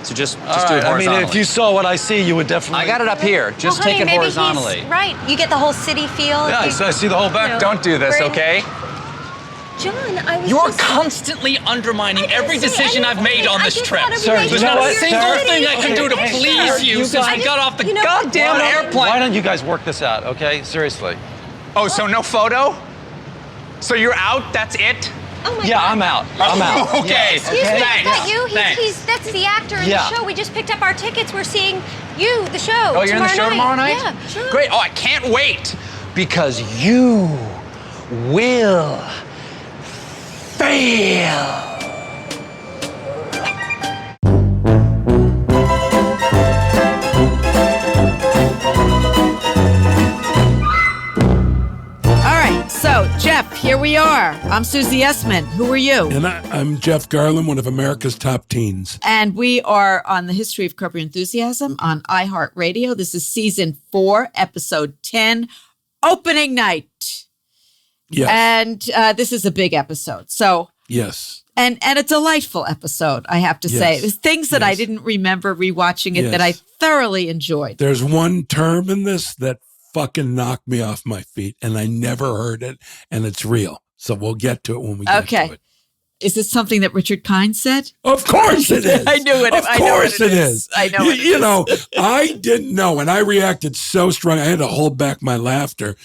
So just do it right, horizontally. I mean, if you saw what I see, you would definitely... I got it up here. Just honey, take it maybe horizontally. Right. You get the whole city feel. Yeah, so I see the whole back. Don't do this, okay? John, I was You're just... constantly undermining every decision I've made on this trip. Sir, There's not a single thing I can do to please you since we got off the goddamn airplane. Why don't you guys work this out, okay? Seriously. Oh, so no photo? So you're out? That's it? Oh my Yeah, God. I'm out. I'm out. Okay. Excuse me, Thanks. not you. Thanks. That's the actor in Yeah. the show. We just picked up our tickets. We're seeing you, the show. Oh, you're in the show tomorrow night? Yeah, sure. Great. Oh, I can't wait. Because you will fail. So, Jeff, here we are. I'm Susie Essman. Who are you? And I'm Jeff Garlin, one of America's top teens. And we are on the History of Curb Your Enthusiasm on iHeartRadio. This is season 4, episode 10, opening night. Yes. And this is a big episode. So, yes. And a delightful episode, I have to say. There's things that I didn't remember rewatching it that I thoroughly enjoyed. There's one term in this that fucking knocked me off my feet, and I never heard it, and it's real. So we'll get to it when we get to it. Is this something that Richard Kind said? Of course it is. I knew it. Of course it is. I know it You know, I didn't know, and I reacted so strong. I had to hold back my laughter.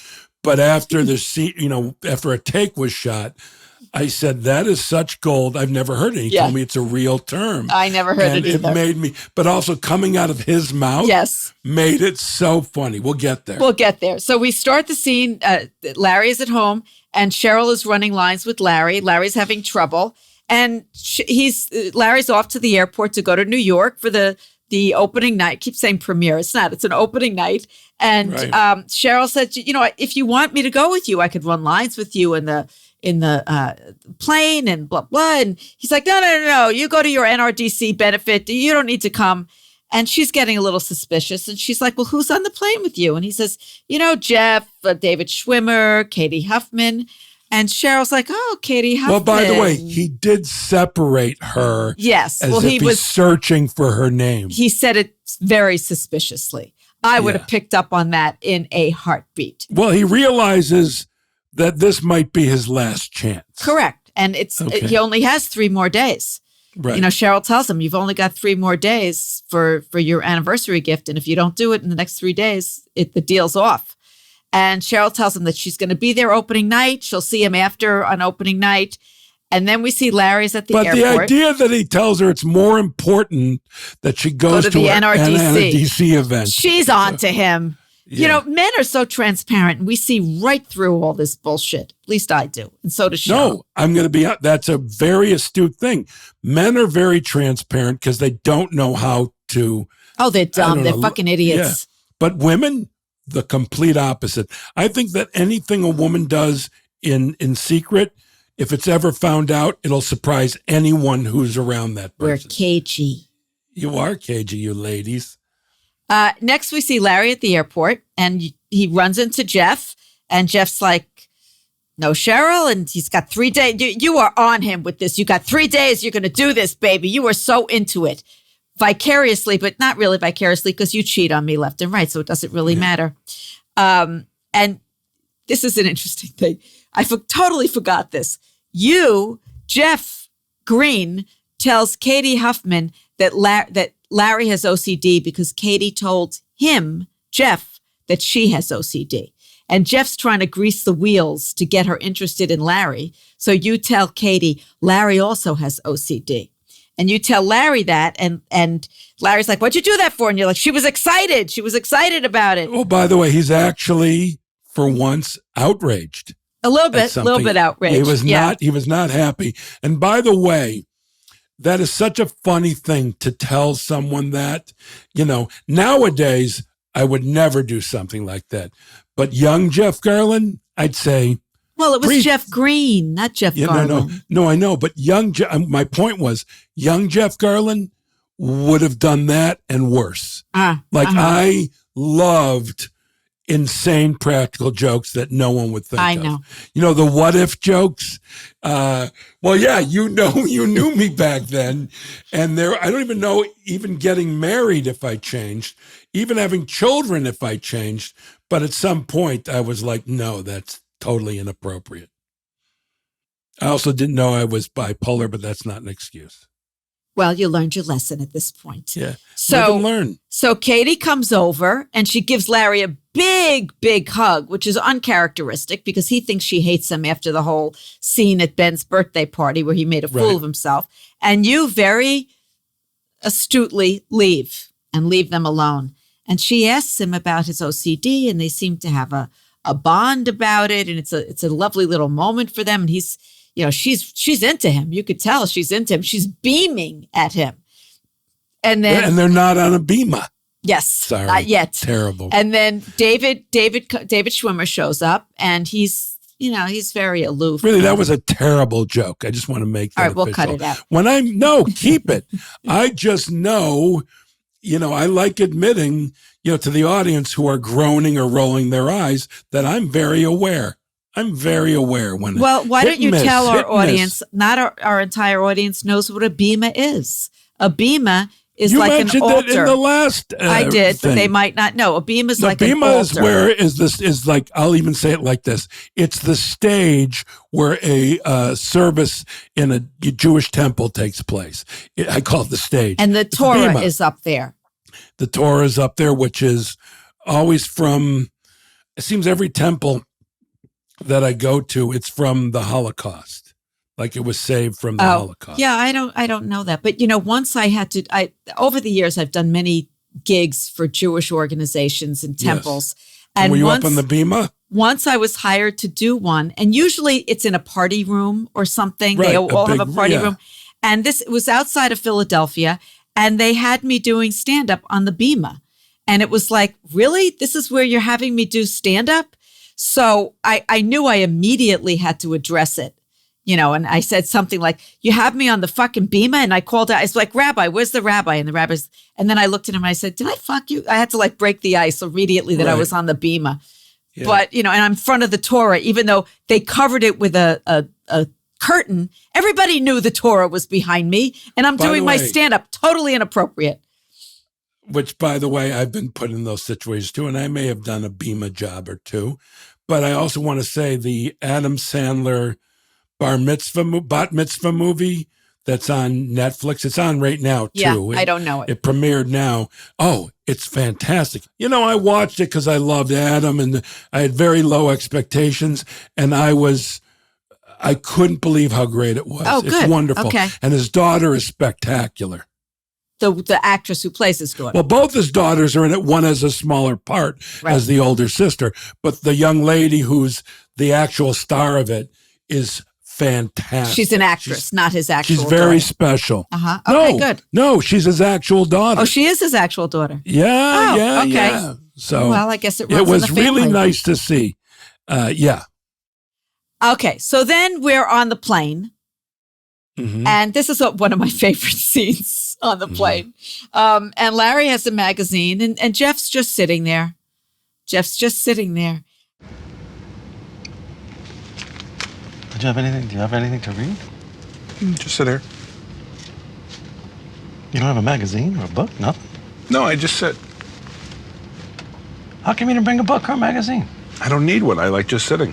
But after the scene, after a take was shot, I said, that is such gold. I've never heard it. He told me it's a real term. I never heard it either. It made me, but also coming out of his mouth made it so funny. We'll get there. We'll get there. So we start the scene. Larry is at home and Cheryl is running lines with Larry. Larry's having trouble. And Larry's off to the airport to go to New York for the opening night. I keep saying premiere. It's not. It's an opening night. And Cheryl said, if you want me to go with you, I could run lines with you in the plane and blah, blah. And he's like, no. You go to your NRDC benefit. You don't need to come. And she's getting a little suspicious. And she's like, well, who's on the plane with you? And he says, Jeff, David Schwimmer, Katie Huffman. And Cheryl's like, oh, Katie Huffman. Well, by the way, he did separate her. Yes. As if he was searching for her name. He said it very suspiciously. I would have picked up on that in a heartbeat. Well, he realizes that this might be his last chance. Correct. And he only has 3 more days. Right. Cheryl tells him, you've only got 3 more days for your anniversary gift. And if you don't do it in the next 3 days, the deal's off. And Cheryl tells him that she's going to be there opening night. She'll see him after on opening night. And then we see Larry's at the airport. But the idea that he tells her it's more important that she goes to the an NRDC event. She's on to him. Yeah. Men are so transparent and we see right through all this bullshit. At least I do. And so does Cheryl. No, I'm going to be, that's a very astute thing. Men are very transparent because they don't know how to. Oh, they're dumb. They're fucking idiots. Yeah. But women, the complete opposite. I think that anything a woman does in secret, if it's ever found out, it'll surprise anyone who's around that person. We're cagey. You are cagey, you ladies. Next, we see Larry at the airport, and he runs into Jeff, and Jeff's like, no, Cheryl, and he's got 3 days. You are on him with this. You got 3 days. You're going to do this, baby. You are so into it. Vicariously, but not really vicariously, because you cheat on me left and right, so it doesn't really matter. And this is an interesting thing. I totally forgot this. Jeff Green, tells Katie Huffman that Larry has OCD because Katie told him, Jeff, that she has OCD. And Jeff's trying to grease the wheels to get her interested in Larry. So you tell Katie, Larry also has OCD. And you tell Larry that, and Larry's like, what'd you do that for? And you're like, she was excited. She was excited about it. Oh, by the way, he's actually, for once, outraged. A little bit outraged. He was not happy. And by the way, that is such a funny thing to tell someone that, nowadays, I would never do something like that. But young Jeff Garlin, I'd say. Well, it was Jeff Green, not Jeff Garlin. No, I know. But my point was, young Jeff Garlin would have done that and worse. I loved insane practical jokes that no one would think I of. know. You know, the what if jokes? Well, yeah, you knew me back then. And I don't even know, even getting married if I changed, even having children if I changed. But at some point I was like, no, that's totally inappropriate. I also didn't know I was bipolar, but that's not an excuse. Well, you learned your lesson at this point. Yeah. So, Live and learn. So Katie comes over and she gives Larry a big, big hug, which is uncharacteristic because he thinks she hates him after the whole scene at Ben's birthday party where he made a fool of himself. And you very astutely leave them alone. And she asks him about his OCD, and they seem to have a bond about it. And it's a lovely little moment for them. And he's, she's into him. You could tell she's into him. She's beaming at him. And they're not on a beamer. Yes. Sorry. Not yet. Terrible. And then David Schwimmer shows up, and he's very aloof. Really, that was a terrible joke. I just want to make that all right, we'll official. cut it out. Keep it. I just know, I like admitting, to the audience who are groaning or rolling their eyes that I'm very aware. I'm very aware when. Well, why don't you tell our audience, miss. not our entire audience knows what a bema is. A bema is You like an mentioned altar. that in the last I did, but thing. they might not know. A bema is like an bema altar. is like, I'll even say it like this. It's the stage where a service in a Jewish temple takes place. I call it the stage. And the It's Torah bema. is up there. The Torah is up there, which is always from, it seems every temple that I go to, it's from the Holocaust. Like it was saved from the Holocaust. Yeah, I don't know that. But once over the years I've done many gigs for Jewish organizations and temples. Yes. And were you once, up on the bema? Once I was hired to do one, and usually it's in a party room or something. Right, They all have big- a party yeah. room. And it was outside of Philadelphia, and they had me doing stand-up on the bema. And it was like, really? This is where you're having me do stand-up? So I knew I immediately had to address it, and I said something like, you have me on the fucking bema? And I called out, I was like, Rabbi, where's the rabbi? And the rabbi's, and then I looked at him and I said, did I fuck you? I had to break the ice immediately that I Right. was on the bema. Yeah. But, and I'm in front of the Torah, even though they covered it with a curtain, everybody knew the Torah was behind me. And I'm By doing the my way- stand-up totally inappropriate. Which, by the way, I've been put in those situations too, and I may have done a bema job or two. But I also want to say the Adam Sandler bat mitzvah movie that's on Netflix. It's on right now, too. Yeah, I don't know it. It premiered now. Oh, it's fantastic. I watched it because I loved Adam, and I had very low expectations, and I couldn't believe how great it was. Oh, It's good. wonderful. Okay. And his daughter is spectacular. The actress who plays his daughter. Well, both his daughters are in it. One has a smaller part as the older sister, but the young lady who's the actual star of it is fantastic. She's an actress, not his actual She's very daughter. special. Uh-huh. Okay, no, good. No, she's his actual daughter. Oh, she is his actual daughter. Yeah, Oh, yeah, okay. yeah. So Well, I guess it runs it was in the family. really nice to see. Yeah. Okay, so then we're on the plane. Mhm. And this is one of my favorite scenes on the plane. And Larry has a magazine, and Jeff's just sitting there. Jeff's just sitting there. Do you have anything to read? Just sit here. You don't have a magazine or a book? Nothing? No, I just sit. How come you didn't bring a book or a magazine? I don't need one. I like just sitting.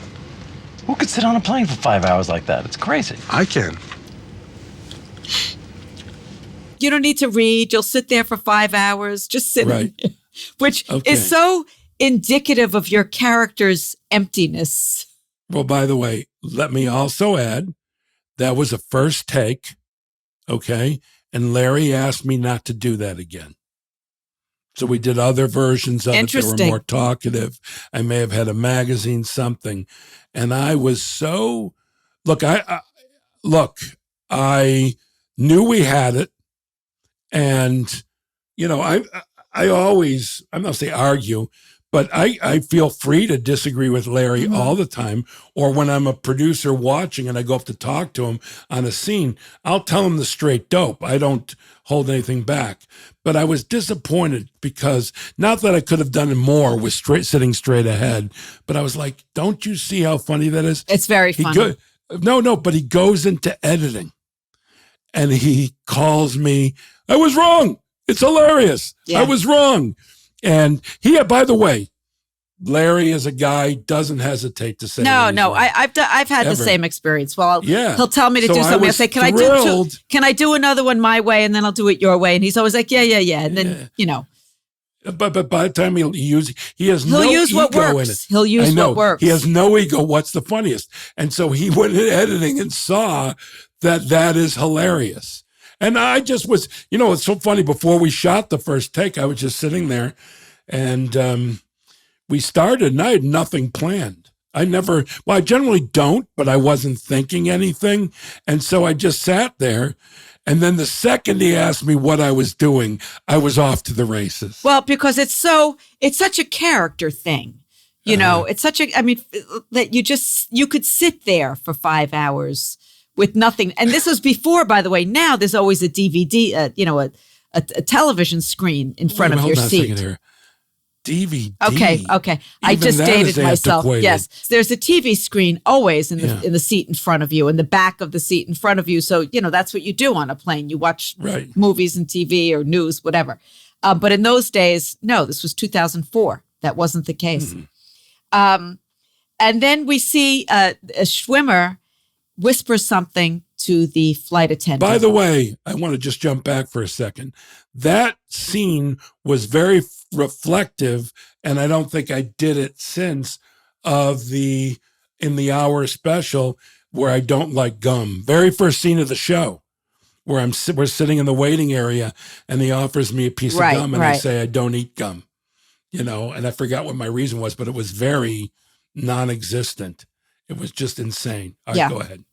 Who could sit on a plane for 5 hours like that? It's crazy. I can. You don't need to read. You'll sit there for 5 hours, just sitting, Right. which Okay. is so indicative of your character's emptiness. Well, by the way, let me also add, that was a first take, okay? And Larry asked me not to do that again. So we did other versions of it that were Interesting. more talkative. I may have had a magazine, something. And I was so, I knew we had it. And, I always, I'm not say argue, But I feel free to disagree with Larry all the time. Or when I'm a producer watching and I go up to talk to him on a scene, I'll tell him the straight dope. I don't hold anything back. But I was disappointed because not that I could have done more with sitting straight ahead, but I was like, don't you see how funny that is? It's very funny. But he goes into editing and he calls me, I was wrong. It's hilarious. Yeah. I was wrong. And by the way, Larry is a guy doesn't hesitate to say no. I've had the same experience. Well, he'll tell me to do something. I'll say, can I do another one my way, and then I'll do it your way. And he's always like, yeah, and then But by the time he has no use what ego works. in it. He'll use what works. He has no ego. What's the funniest? And so he went in editing and saw that is hilarious. And I just was, it's so funny. Before we shot the first take, I was just sitting there and we started and I had nothing planned. I generally don't, but I wasn't thinking anything. And so I just sat there. And then the second he asked me what I was doing, I was off to the races. Well, because it's such a character thing. It's that you could sit there for 5 hours with nothing. And this was before, by the way. Now there's always a DVD, a television screen in front of your seat. Hold on a second here. DVD. Okay. I just dated myself. Yes, there's a TV screen always in the seat in front of you, in the back of the seat in front of you. So that's what you do on a plane. You watch movies and TV or news, whatever. But in those days, no. This was 2004. That wasn't the case. And then we see a Schwimmer whisper something to the flight attendant. By the way, I want to just jump back for a second. That scene was very reflective, and I don't think I did it since, in the hour special where I don't like gum. Very first scene of the show where we're sitting in the waiting area and he offers me a piece of gum and I say I don't eat gum, and I forgot what my reason was, but it was very non-existent. It was just insane. All right, go ahead.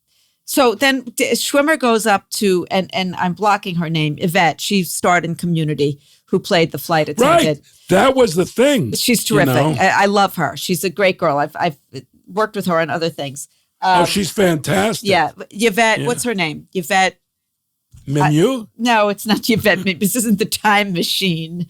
So then Schwimmer goes up to, and I'm blocking her name, Yvette. She starred in Community, who played the flight attendant. Right. That was the thing. She's terrific. I love her. She's a great girl. I've worked with her on other things. She's fantastic. Yeah. Yvette, what's her name? Yvette. Menu? No, it's not Yvette. This isn't The Time Machine.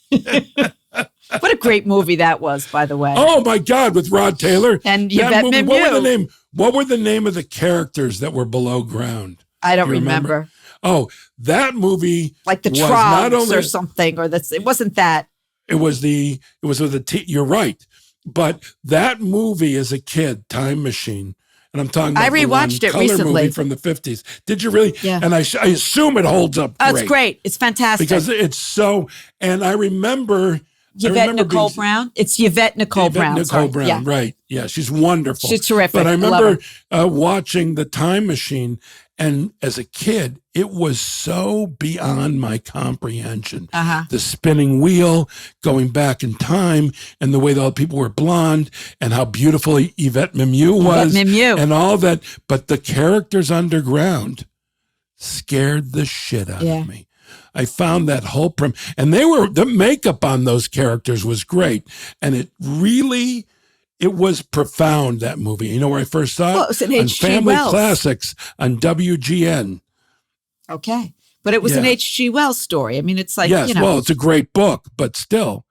What a great movie that was, by the way. Oh, my God, with Rod Taylor. And Yvette Mimieux. What were the name of the characters that were below ground? I don't remember. Oh, that movie like the Trogs or something, or it wasn't that. It was with the you're right. But that movie as a kid, Time Machine, and I'm talking about I rewatched it recently movie from the 50s. Did you really? Yeah. And I assume it holds up great. It's great. It's fantastic. Because it's so, and I remember Yvette Nicole Brown. It's Yvette Nicole Brown. Nicole Brown, right. Yeah, she's wonderful. She's terrific. But I remember watching The Time Machine, and as a kid, it was so beyond my comprehension. The spinning wheel, going back in time, and the way all the people were blonde, and how beautiful Yvette Mimieux was. And all that. But the characters underground scared the shit out of me. I found that whole and the makeup on those characters was great. And it was profound, that movie. You know where I first saw it? Well, it was an H.G. Family Wells. Classics on WGN. Okay. But it was an H.G. Wells story. I mean, it's like, well, it's a great book, but still.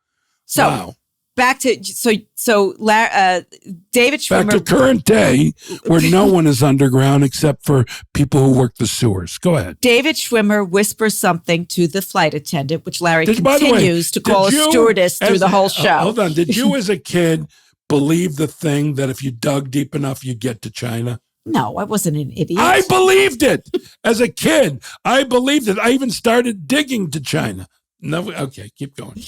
So, wow. Back to, David Schwimmer. Back to current day, where no one is underground except for people who work the sewers. Go ahead. David Schwimmer whispers something to the flight attendant, which Larry continues to call a stewardess through the whole show. Hold on. Did you as a kid believe the thing that if you dug deep enough, you'd get to China? No, I wasn't an idiot. I believed it as a kid. I believed it. I even started digging to China. No, okay, keep going.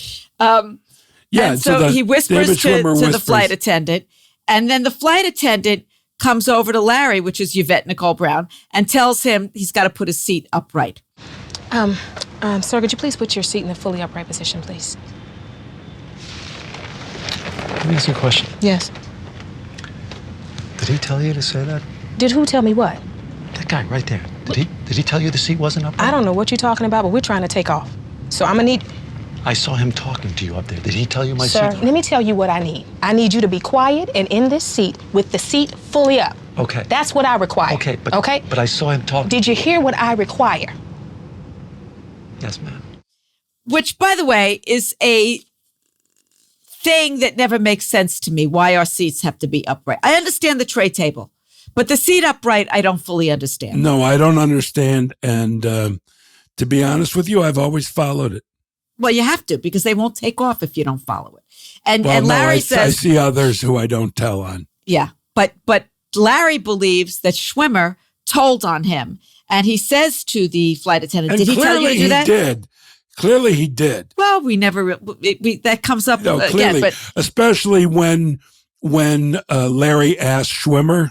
Yeah, so he whispers to the flight attendant, and then the flight attendant comes over to Larry, which is Yvette Nicole Brown, and tells him he's got to put his seat upright. Sir, could you please put your seat in the fully upright position, please? Let me ask you a question. Yes. Did he tell you to say that? Did who tell me what? That guy right there. Did he tell you the seat wasn't upright? I don't know what you're talking about, but we're trying to take off. So I'm gonna need... I saw him talking to you up there. Did he tell you my Sir, seat? let me tell you what I need. I need you to be quiet and in this seat with the seat fully up. Okay. That's what I require. Okay, but I saw him talking. Did you hear what I require? Yes, ma'am. Which, by the way, is a thing that never makes sense to me, why our seats have to be upright. I understand the tray table, but the seat upright, I don't fully understand. No, I don't understand. And to be honest with you, I've always followed it. Well, you have to, because they won't take off if you don't follow it. And Well, Larry I says, see others who I don't tell on. yeah, but Larry believes that Schwimmer told on him. And he says to the flight attendant, And did he tell you clearly to do that? he did. Clearly he did. Well, we never, that comes up No, again, clearly, but, especially when Larry asked Schwimmer.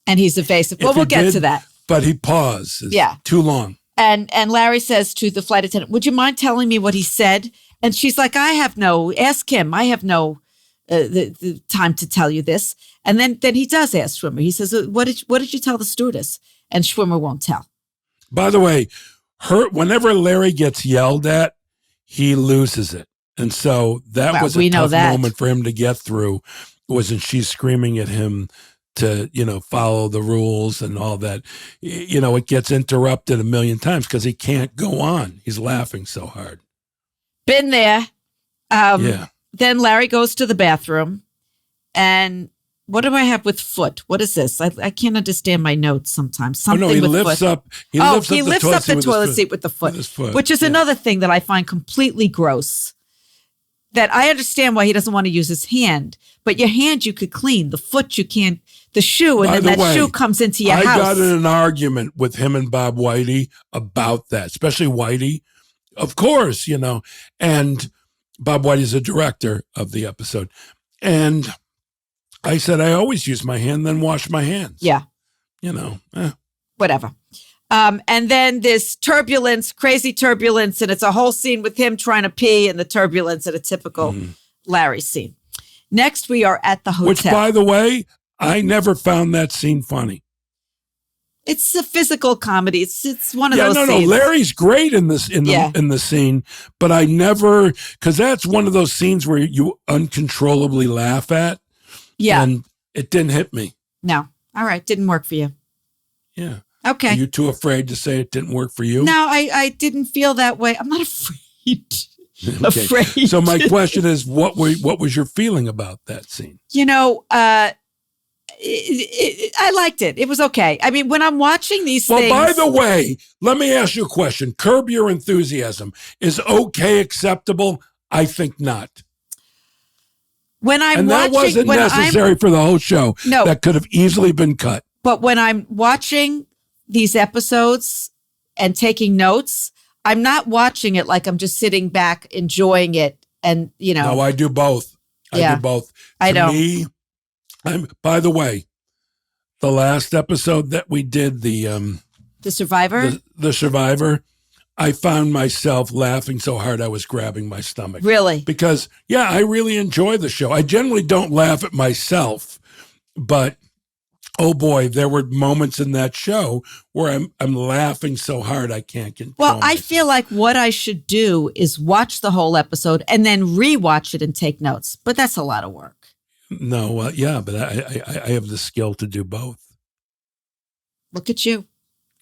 and he's evasive. Well, if we'll he get did, to that. But he paused. Yeah. Too long. And Larry says to the flight attendant, would you mind telling me what he said? And she's like, ask him. I have no the time to tell you this. And then he does ask Schwimmer. He says, what did you tell the stewardess? And Schwimmer won't tell. By the way, whenever Larry gets yelled at, he loses it. And so that was a tough moment for him to get through, wasn't she screaming at him to, follow the rules and all that. It gets interrupted a million times because he can't go on. He's laughing so hard. Been there. Yeah. Then Larry goes to the bathroom. And what do I have with foot? What is this? I can't understand my notes sometimes. Something he with lifts foot. up. He lifts up the toilet seat with the foot, which is another thing that I find completely gross. That I understand why he doesn't want to use his hand, but your hand you could clean, the foot you can't, the shoe, and By then the way, shoe comes into your house. I got in an argument with him and Bob Whitey about that, especially Whitey, of course, and Bob Whitey's a director of the episode. And I said, I always use my hand, then wash my hands. Yeah. Whatever. And then this turbulence, crazy turbulence, and it's a whole scene with him trying to pee and the turbulence at a typical Larry scene. Next, we are at the hotel. Which, by the way, I never found that scene funny. It's a physical comedy. It's one of those scenes. No. Larry's great in this in the scene, but I never, because that's one of those scenes where you uncontrollably laugh at. Yeah. And it didn't hit me. No. All right. Didn't work for you. Yeah. Okay. Are you too afraid to say it didn't work for you? No, I didn't feel that way. I'm not afraid. Okay. Afraid. So my question is, what was your feeling about that scene? I liked it. It was okay. I mean, when I'm watching these things. Well, by the way, let me ask you a question. Curb Your Enthusiasm is okay, acceptable? I think not. That wasn't necessary for the whole show. No. That could have easily been cut. But when I'm watching these episodes and taking notes, I'm not watching it like I'm just sitting back enjoying it. And, No, I do both. I do both. To me, by the way, the last episode that we did, the Survivor? The Survivor, I found myself laughing so hard I was grabbing my stomach. Really? Because, I really enjoy the show. I generally don't laugh at myself, but oh boy, there were moments in that show where I'm laughing so hard I can't control Well, I myself. feel like what I should do is watch the whole episode and then rewatch it and take notes. But that's a lot of work. No, but I have the skill to do both. Look at you.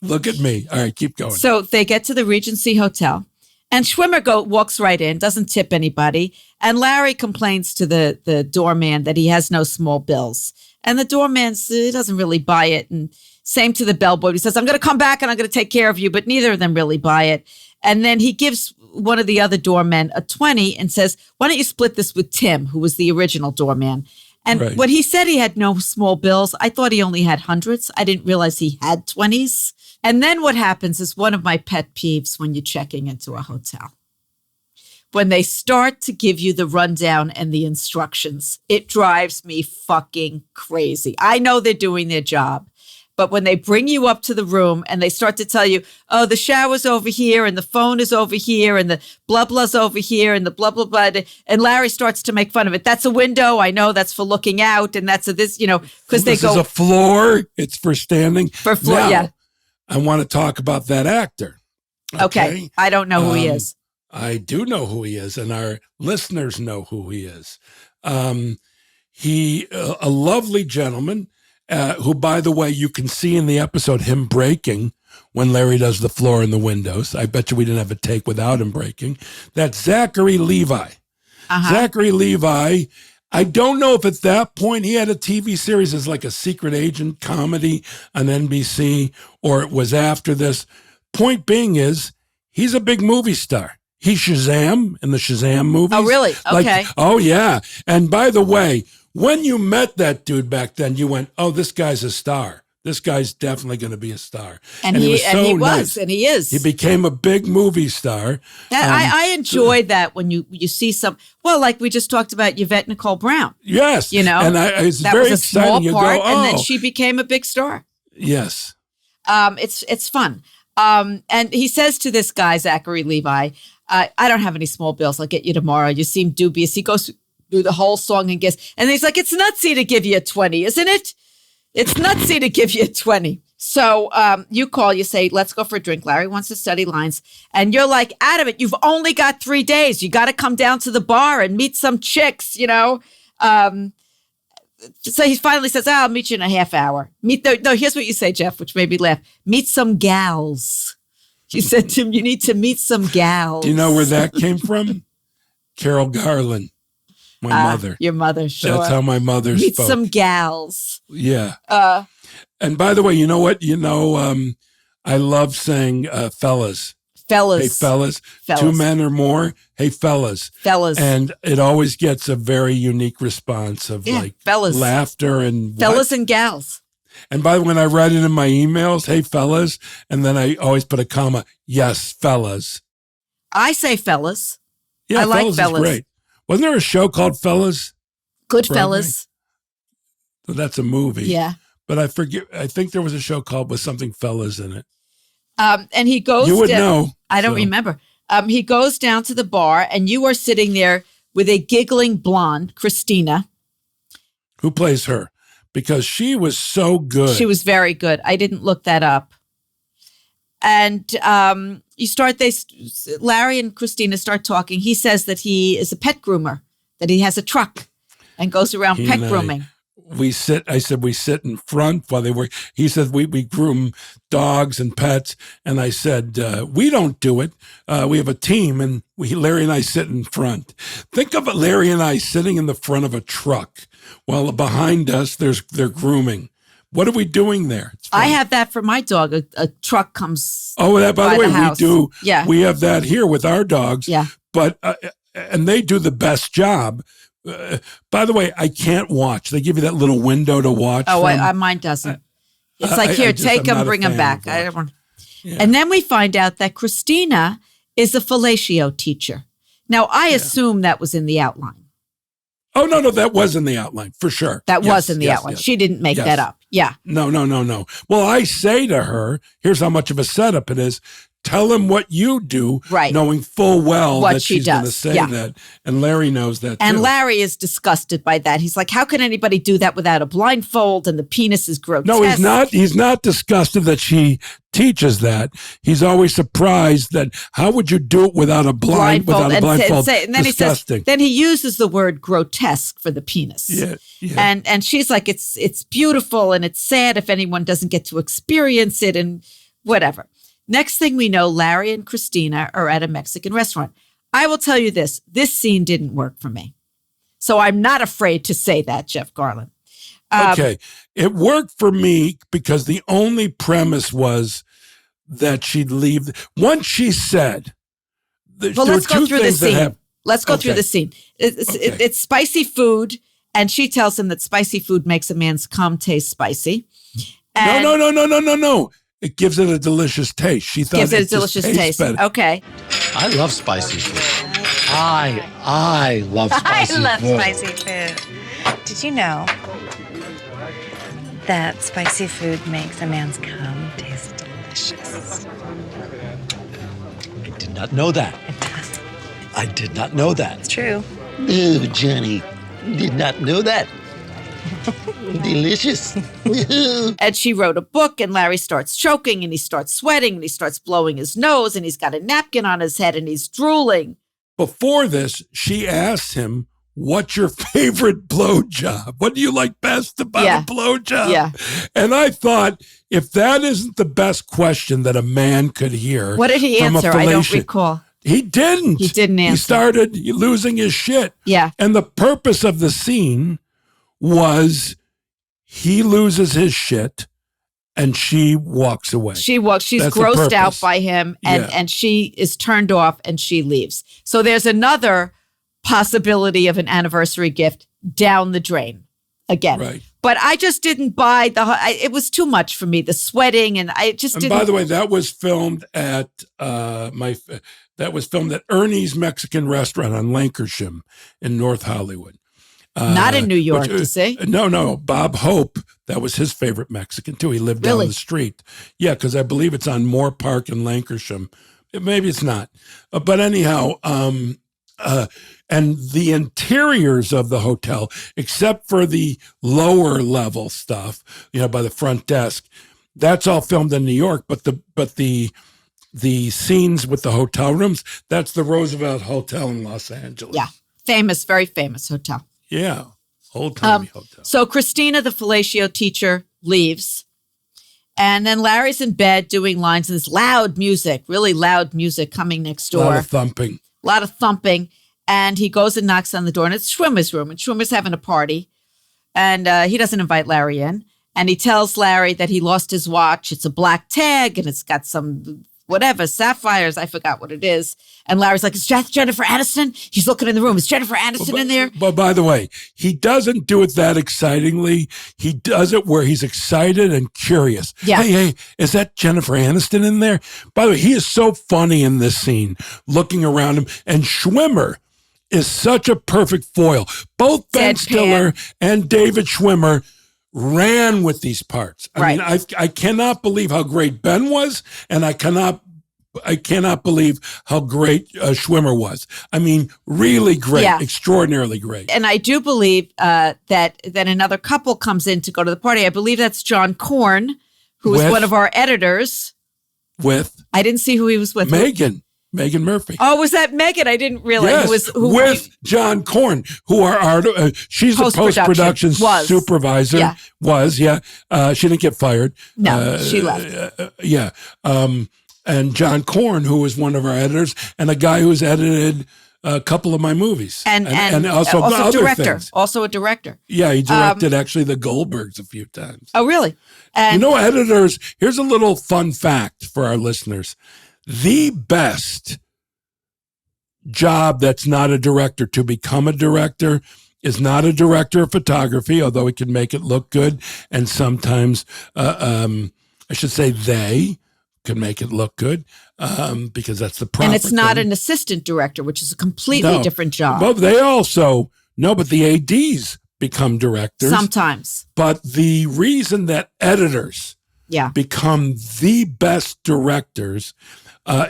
Look at me. All right, keep going. So they get to the Regency Hotel and Schwimmer walks right in, doesn't tip anybody. And Larry complains to the doorman that he has no small bills. And the doorman doesn't really buy it. And same to the bellboy. He says, I'm going to come back and I'm going to take care of you. But neither of them really buy it. And then he gives one of the other doormen a 20 and says, why don't you split this with Tim, who was the original doorman? And when he said he had no small bills, I thought he only had hundreds. I didn't realize he had 20s. And then what happens is one of my pet peeves when you're checking into a hotel. When they start to give you the rundown and the instructions, it drives me fucking crazy. I know they're doing their job, but when they bring you up to the room and they start to tell you, oh, the shower's over here and the phone is over here and the blah, blah's over here and the blah, blah, blah. And Larry starts to make fun of it. That's a window. I know that's for looking out. And that's because they go. This is a floor. It's for standing. For floor, now, yeah. I want to talk about that actor. Okay. I don't know who he is. I do know who he is, and our listeners know who he is. He, a lovely gentleman who, by the way, you can see in the episode him breaking when Larry does the floor and the windows. I bet you we didn't have a take without him breaking. That's Zachary Levi. Zachary Levi, I don't know if at that point he had a TV series as like a secret agent comedy on NBC or it was after this. Point being is he's a big movie star. He's Shazam in the Shazam movies. Oh, really? Okay. Oh, yeah. And by the way, when you met that dude back then, you went, oh, this guy's a star. This guy's definitely going to be a star. And he was, and he is. He became a big movie star. I enjoyed that when you see some, well, like we just talked about Yvette Nicole Brown. Yes. You know, and it's that very was a exciting. small part, you go, oh. and then she became a big star. Yes. It's fun. And he says to this guy, Zachary Levi, I don't have any small bills. I'll get you tomorrow. You seem dubious. He goes through the whole song and gets, and he's like, it's nutsy to give you a 20, isn't it? It's nutsy to give you a 20. So you call, you say, let's go for a drink. Larry wants to study lines. And you're like, adamant, you've only got 3 days. You got to come down to the bar and meet some chicks, you know. So he finally says, I'll meet you in a half hour. No, here's what you say, Jeff, which made me laugh. Meet some gals. You said to him, you need to meet some gals. Do you know where that came from? Carol Garlin, my mother. Your mother, sure. That's how my mother meet spoke. Some gals. Yeah. And by the way, you know what? I love saying fellas. Fellas. Hey, fellas. 2 men or more. Hey, fellas. Fellas. And it always gets a very unique response of fellas. Laughter and fellas and gals. And by the way, when I write it in my emails, hey, fellas, and then I always put a comma, yes, fellas. I say fellas. Yeah, I like fellas. Fellas. Is great. Wasn't there a show called Fellas? Goodfellas. So that's a movie. Yeah. But I forget. I think there was a show called with something fellas in it. And he goes. You would know. I don't remember. He goes down to the bar, and you are sitting there with a giggling blonde, Christina. Who plays her? Because she was so good. She was very good. I didn't look that up. And Larry and Christina start talking. He says that he is a pet groomer, that he has a truck and goes around pet grooming. I said, we sit in front while they work. He said, we groom dogs and pets. And I said, we don't do it. We have a team and Larry and I sit in front. Think of Larry and I sitting in the front of a truck while behind us, they're grooming. What are we doing there? I have that for my dog. A truck comes. Oh, that, by the way, we do. Yeah. We have that here with our dogs. Yeah. But, and they do the best job. By the way, I can't watch. They give you that little window to watch. Oh, mine doesn't. It's like, here, take them, bring them back. I don't want. Yeah. And then we find out that Christina is a fellatio teacher. Now, I assume that was in the outline. Oh, no, that was in the outline, for sure. That was in the outline. Yes. She didn't make that up. Yeah. No. Well, I say to her, here's how much of a setup it is. Tell him what you do, right, knowing full well what that she's going to say that. And Larry knows that too. And Larry is disgusted by that. He's like, how can anybody do that without a blindfold? And the penis is grotesque. No, he's not. He's not disgusted that she teaches that. He's always surprised that how would you do it without a blindfold? And then disgusting. He says, then he uses the word grotesque for the penis. Yeah. And she's like, it's beautiful and it's sad if anyone doesn't get to experience it and whatever. Next thing we know, Larry and Christina are at a Mexican restaurant. I will tell you this scene didn't work for me. So I'm not afraid to say that, Jeff Garlin. Okay. It worked for me because the only premise was that she'd leave. Once she said, well, let's go through the scene. Let's go through the scene. It's spicy food. And she tells him that spicy food makes a man's cum taste spicy. And No. It gives it a delicious taste. She thought gives it a delicious taste. Better. Okay. I love spicy food. I love spicy food. I love spicy food. Did you know that spicy food makes a man's cum taste delicious? I did not know that. It does. I did not know that. It's true. Ooh, Johnny, did not know that. Delicious. And she wrote a book, and Larry starts choking, and he starts sweating, and he starts blowing his nose, and he's got a napkin on his head, and he's drooling. Before this, she asked him, "What's your favorite blowjob? What do you like best about a blowjob?" Yeah. And I thought, if that isn't the best question that a man could hear, What did he from answer? a I don't fellatio- recall. He didn't. He didn't answer. He started losing his shit. Yeah. And the purpose of the scene was he loses his shit and she walks away. She's That's the grossed out purpose. by him, and, Yeah. and she is turned off, and she leaves. So there's another possibility of an anniversary gift down the drain again. Right. But I just didn't buy it was too much for me, the sweating, and I just And didn't. by the way, that was filmed at Ernie's Mexican restaurant on Lankershim in North Hollywood. Not in New York, you see? No. Bob Hope, that was his favorite Mexican too. He lived down Really? the street. Yeah, because I believe it's on Moore Park in Lankershim. Maybe it's not. But anyhow, and the interiors of the hotel, except for the lower level stuff, by the front desk, that's all filmed in New York. But the scenes with the hotel rooms, that's the Roosevelt Hotel in Los Angeles. Yeah, famous, very famous hotel. Yeah, old-timey hotel. So Christina, the fellatio teacher, leaves. And then Larry's in bed doing lines, and this loud music, really loud music coming next A door. lot of thumping. And he goes and knocks on the door, and it's Schwimmer's room. And Schwimmer's having a party. And he doesn't invite Larry in. And he tells Larry that he lost his watch. It's a black tag, and it's got some sapphires. I forgot what it is. And Larry's like, "Is Jennifer Aniston?" He's looking in the room. "Is Jennifer Aniston in there?" But by the way, he doesn't do it that excitingly. He does it where he's excited and curious. Yeah. Hey, is that Jennifer Aniston in there? By the way, he is so funny in this scene, looking around him. And Schwimmer is such a perfect foil. Both Ben Deadpan. Stiller and David Schwimmer ran with these parts. I mean, I cannot believe how great Ben was, and I cannot believe how great Schwimmer was. I mean, really great, extraordinarily great. And I do believe that another couple comes in to go to the party. I believe that's John Korn, who is one of our editors. I didn't see who he was with. Megan Murphy. Oh, was that Megan? I didn't realize with John Korn, who she's the post-production supervisor. Yeah. She didn't get fired. No, she left. And John Korn, who was one of our editors, and a guy who's edited a couple of my movies. And also other director. things. Also a director. Yeah, he directed actually the Goldbergs a few times. Oh, really? And editors, here's a little fun fact for our listeners. The best job that's not a director to become a director is not a director of photography, although he can make it look good. And sometimes, I should say they can make it look good because that's the proper And it's not thing. an assistant director, which is a completely different job. But they but the ADs become directors. Sometimes. But the reason that editors become the best directors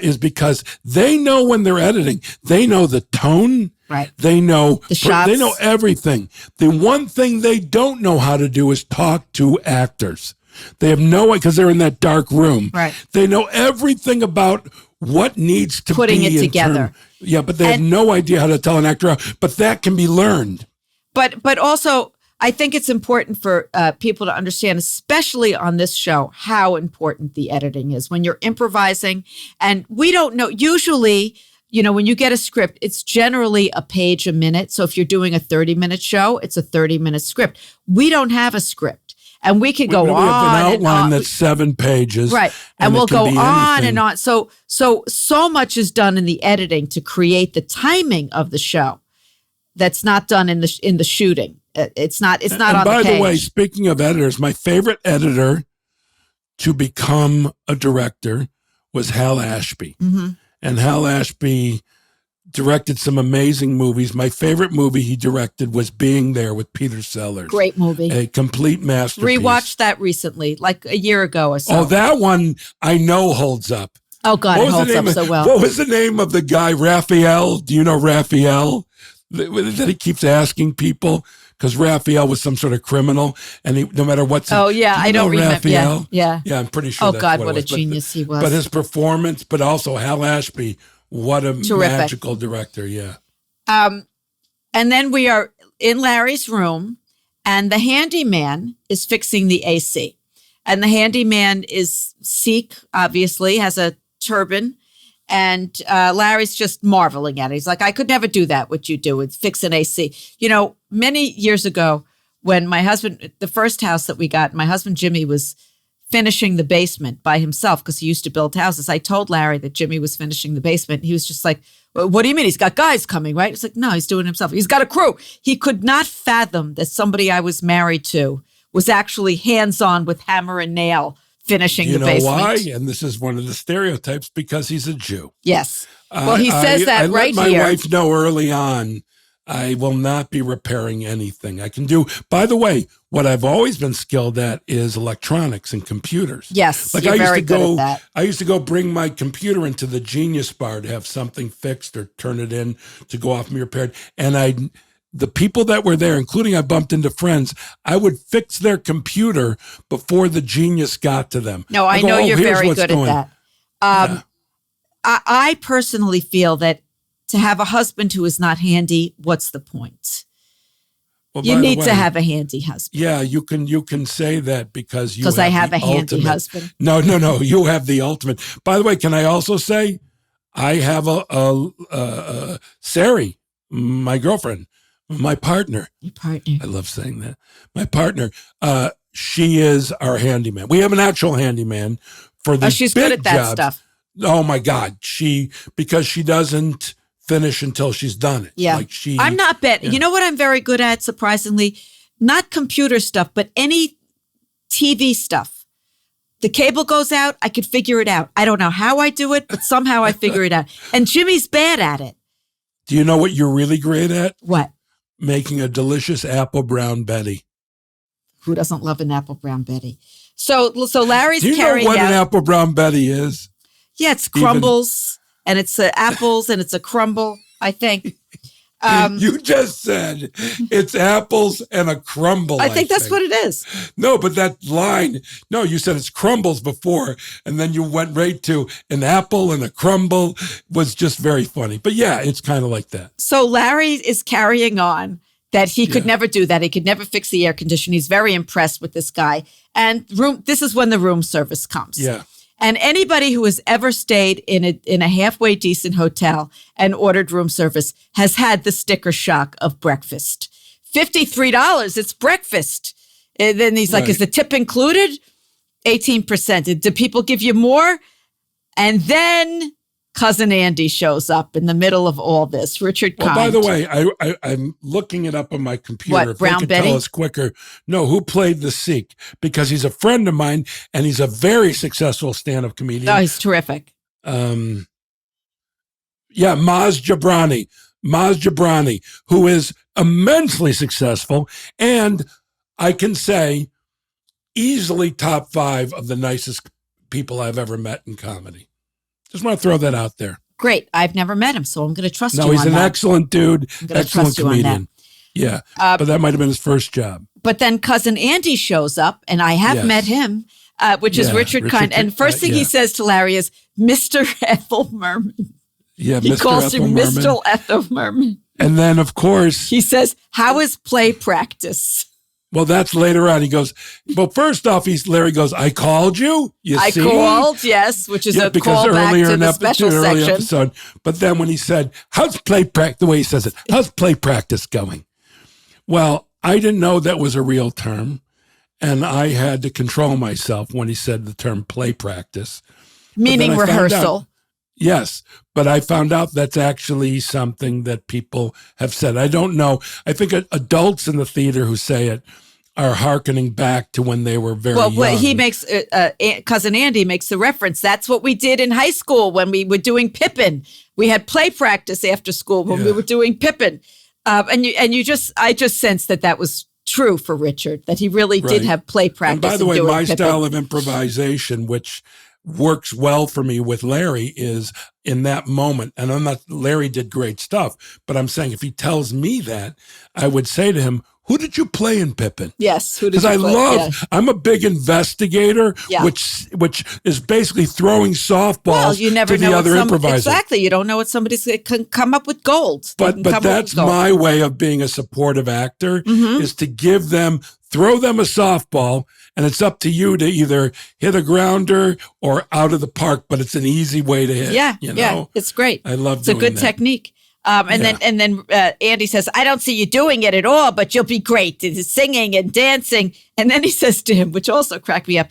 is because they know when they're editing, they know the tone. Right. They know the shots. They know everything. The one thing they don't know how to do is talk to actors. They have no way because they're in that dark room. Right. They know everything about what needs to putting be it together. But they have no idea how to tell an actor out. But that can be learned. But also, I think it's important for people to understand, especially on this show, how important the editing is when you're improvising. And we don't know. Usually, when you get a script, it's generally a page a minute. So if you're doing a 30-minute show, it's a 30-minute script. We don't have a script. And we could go we on have an outline and on. that's 7 pages. Right. And we'll go on anything. and on. So much is done in the editing to create the timing of the show that's not done in the shooting. It's not on the page. By the way, speaking of editors, my favorite editor to become a director was Hal Ashby. Mm-hmm. And Hal Ashby directed some amazing movies. My favorite movie he directed was Being There with Peter Sellers. Great movie. A complete masterpiece. Rewatched that recently, like a year ago or so. Oh, that one I know holds up. Oh, God, it holds up so well. What was the name of the guy, Raphael? Do you know Raphael? That he keeps asking people because Raphael was some sort of criminal, and he, no matter what's. Oh yeah, I don't remember. Raphael. Yeah. I'm pretty sure. Oh that's God, what a it was. genius he was. But his performance, but also Hal Ashby, what a Terrific. magical director. Yeah. And then we are in Larry's room, and the handyman is fixing the AC. And the handyman is Sikh, obviously, has a turban. And Larry's just marveling at it. He's like, I could never do that, what you do, is fix an AC. You know, many years ago, when my husband, the first house that we got, my husband Jimmy was finishing the basement by himself because he used to build houses. I told Larry that Jimmy was finishing the basement. He was just like, well, what do you mean? He's got guys coming, right? It's like, no, he's doing it himself. He's got a crew. He could not fathom that somebody I was married to was actually hands-on with hammer and nail finishing the basement. You know why? And this is one of the stereotypes, because he's a Jew. Yes. Well, he says that right here. I let my wife know early on, I will not be repairing anything. I can do, by the way, what I've always been skilled at is electronics and computers. Yes, like you're I used very to good go, at that. I used to go bring my computer into the Genius Bar to have something fixed or turn it in to go off and be repaired. And the people that were there, including I bumped into friends, I would fix their computer before the Genius got to them. No, I know you're here's very what's good at that. I personally feel that to have a husband who is not handy, what's the point? Well, you by the need to way, have a handy husband. Yeah, you can say that because I have the a handy ultimate. husband. No, you have the ultimate. By the way, can I also say I have a Sari, my girlfriend, my partner. Your partner. I love saying that. My partner. She is our handyman. We have an actual handyman for the she's big good at that jobs. stuff. Oh my God, because she doesn't finish until she's done it. Yeah. I'm not bad. You know what I'm very good at, surprisingly? Not computer stuff, but any TV stuff. The cable goes out, I could figure it out. I don't know how I do it, but somehow I figure it out. And Jimmy's bad at it. Do you know what you're really great at? What? Making a delicious apple brown Betty. Who doesn't love an apple brown Betty? So Larry's Do you know carrying what out, an apple brown Betty is? Yeah, it's crumbles, and it's apples, and it's a crumble, I think. You just said it's apples and a crumble. I think that's what it is. No, but that line, no, you said it's crumbles before, and then you went right to an apple and a crumble, was just very funny. But yeah, it's kind of like that. So Larry is carrying on that he could never do that. He could never fix the air conditioning. He's very impressed with this guy. And this is when the room service comes. Yeah. And anybody who has ever stayed in a halfway decent hotel and ordered room service has had the sticker shock of breakfast. $53, it's breakfast. And then he's like, is the tip included? 18%. Do people give you more? And then Cousin Andy shows up in the middle of all this. Richard Kind. By the way, I'm looking it up on my computer. What, if Brown they could Betty? tell us quicker. No, who played the Sikh? Because he's a friend of mine, and he's a very successful stand-up comedian. Oh, he's terrific. Maz Jabrani, who is immensely successful, and I can say easily top 5 of the nicest people I've ever met in comedy. Just want to throw that out there. Great. I've never met him, so I'm going to trust you on that. No, he's an excellent dude, excellent trust you on comedian. Yeah, but that might have been his first job. But then Cousin Andy shows up, and I have met him, which is Richard Kind. And first thing he says to Larry is, Mr. Ethel Merman. Yeah, he Mr. calls Ethel him Merman. Mr. Ethel Merman. And then, of course, he says, how is play practice? Well, that's later on. He goes, well, first off, Larry goes, I called you? I called, yes, which is a callback to the special section. Episode. But then when he said, how's play practice, the way he says it, how's play practice going? Well, I didn't know that was a real term, and I had to control myself when he said the term play practice. Meaning rehearsal. Yes, but I found out that's actually something that people have said. I don't know. I think adults in the theater who say it are hearkening back to when they were very young. Well, he makes, Cousin Andy makes the reference. That's what we did in high school when we were doing Pippin. We had play practice after school when we were doing Pippin. I just sensed that was true for Richard, that he really did have play practice. And by the way, my Pippin. style of improvisation, which works well for me with Larry, is in that moment. And Larry did great stuff, but I'm saying if he tells me that, I would say to him, who did you play in Pippin? Yes, who did Because you play? I'm a big investigator, Yeah. which is basically throwing softballs Well, you never to know the what other improviser. Exactly. You don't know what somebody's can come up with gold. But that's my way of being a supportive actor is to give them, throw them a softball, and it's up to you to either hit a grounder or out of the park. But it's an easy way to hit. Yeah, you know? yeah, it's great. I love it's a doing good that. technique. And then Andy says, "I don't see you doing it at all, but you'll be great. It's singing and dancing." And then he says to him, which also cracked me up,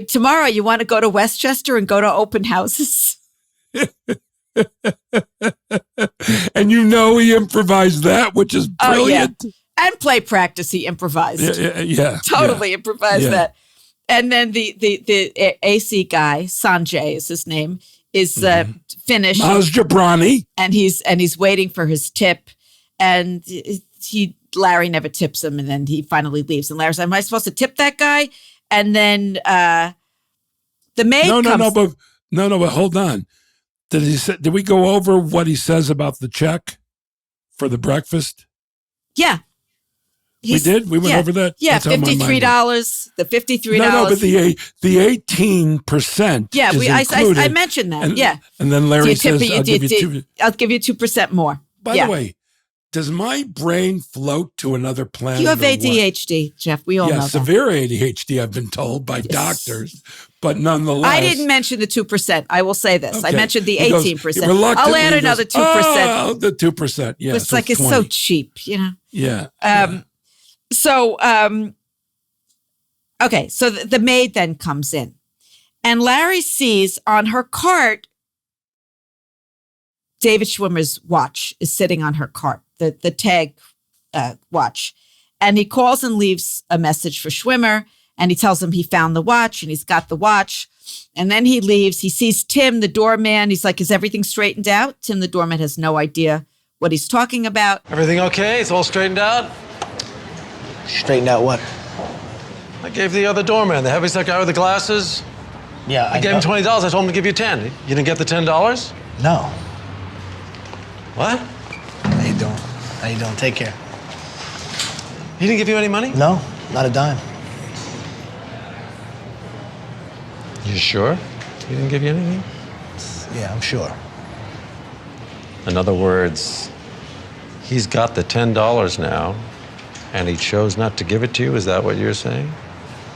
tomorrow you want to go to Westchester and go to open houses. And he improvised that, which is brilliant. Oh, yeah. And play practice, he improvised. Yeah. Totally improvised that. And then the AC guy, Sanjay is his name, is finished. Maz Jabrani. And he's waiting for his tip. And Larry never tips him, and then he finally leaves. And Larry's like, "Am I supposed to tip that guy?" And then the maid comes. But hold on. Did we go over what he says about the check for the breakfast? Yeah. We did? We went over that? Yeah, That's how my mind $53. The $53. No, but the 18%. Yeah, is I mentioned that. And, And then Larry says, I'll give you 2% more. By the way, does my brain float to another planet? You have or what? ADHD, Jeff. We all know that. Severe ADHD, I've been told by doctors. But nonetheless. I didn't mention the 2%. I will say this. Okay. I mentioned the He goes, 18%. reluctantly I'll add another 2%. Oh, the 2%. Yeah. It's like, it's 20. so cheap, you know? Yeah. So, okay. So the maid then comes in, and Larry sees on her cart, David Schwimmer's watch is sitting on her cart, the tag watch. And he calls and leaves a message for Schwimmer, and he tells him he found the watch and he's got the watch. And then he leaves. He sees Tim, the doorman. He's like, "Is everything straightened out?" Tim, the doorman, has no idea what he's talking about. Everything okay? It's all straightened out? Straightened out what? I gave the other doorman, the heavyset guy with the glasses. Yeah, I gave him $20. I told him to give you 10. You didn't get the $10? No. What? How you doing? How you doing? Take care. He didn't give you any money? No, not a dime. You sure? He didn't give you anything? Yeah, I'm sure. In other words, he's got the $10 now, and he chose not to give it to you? Is that what you're saying?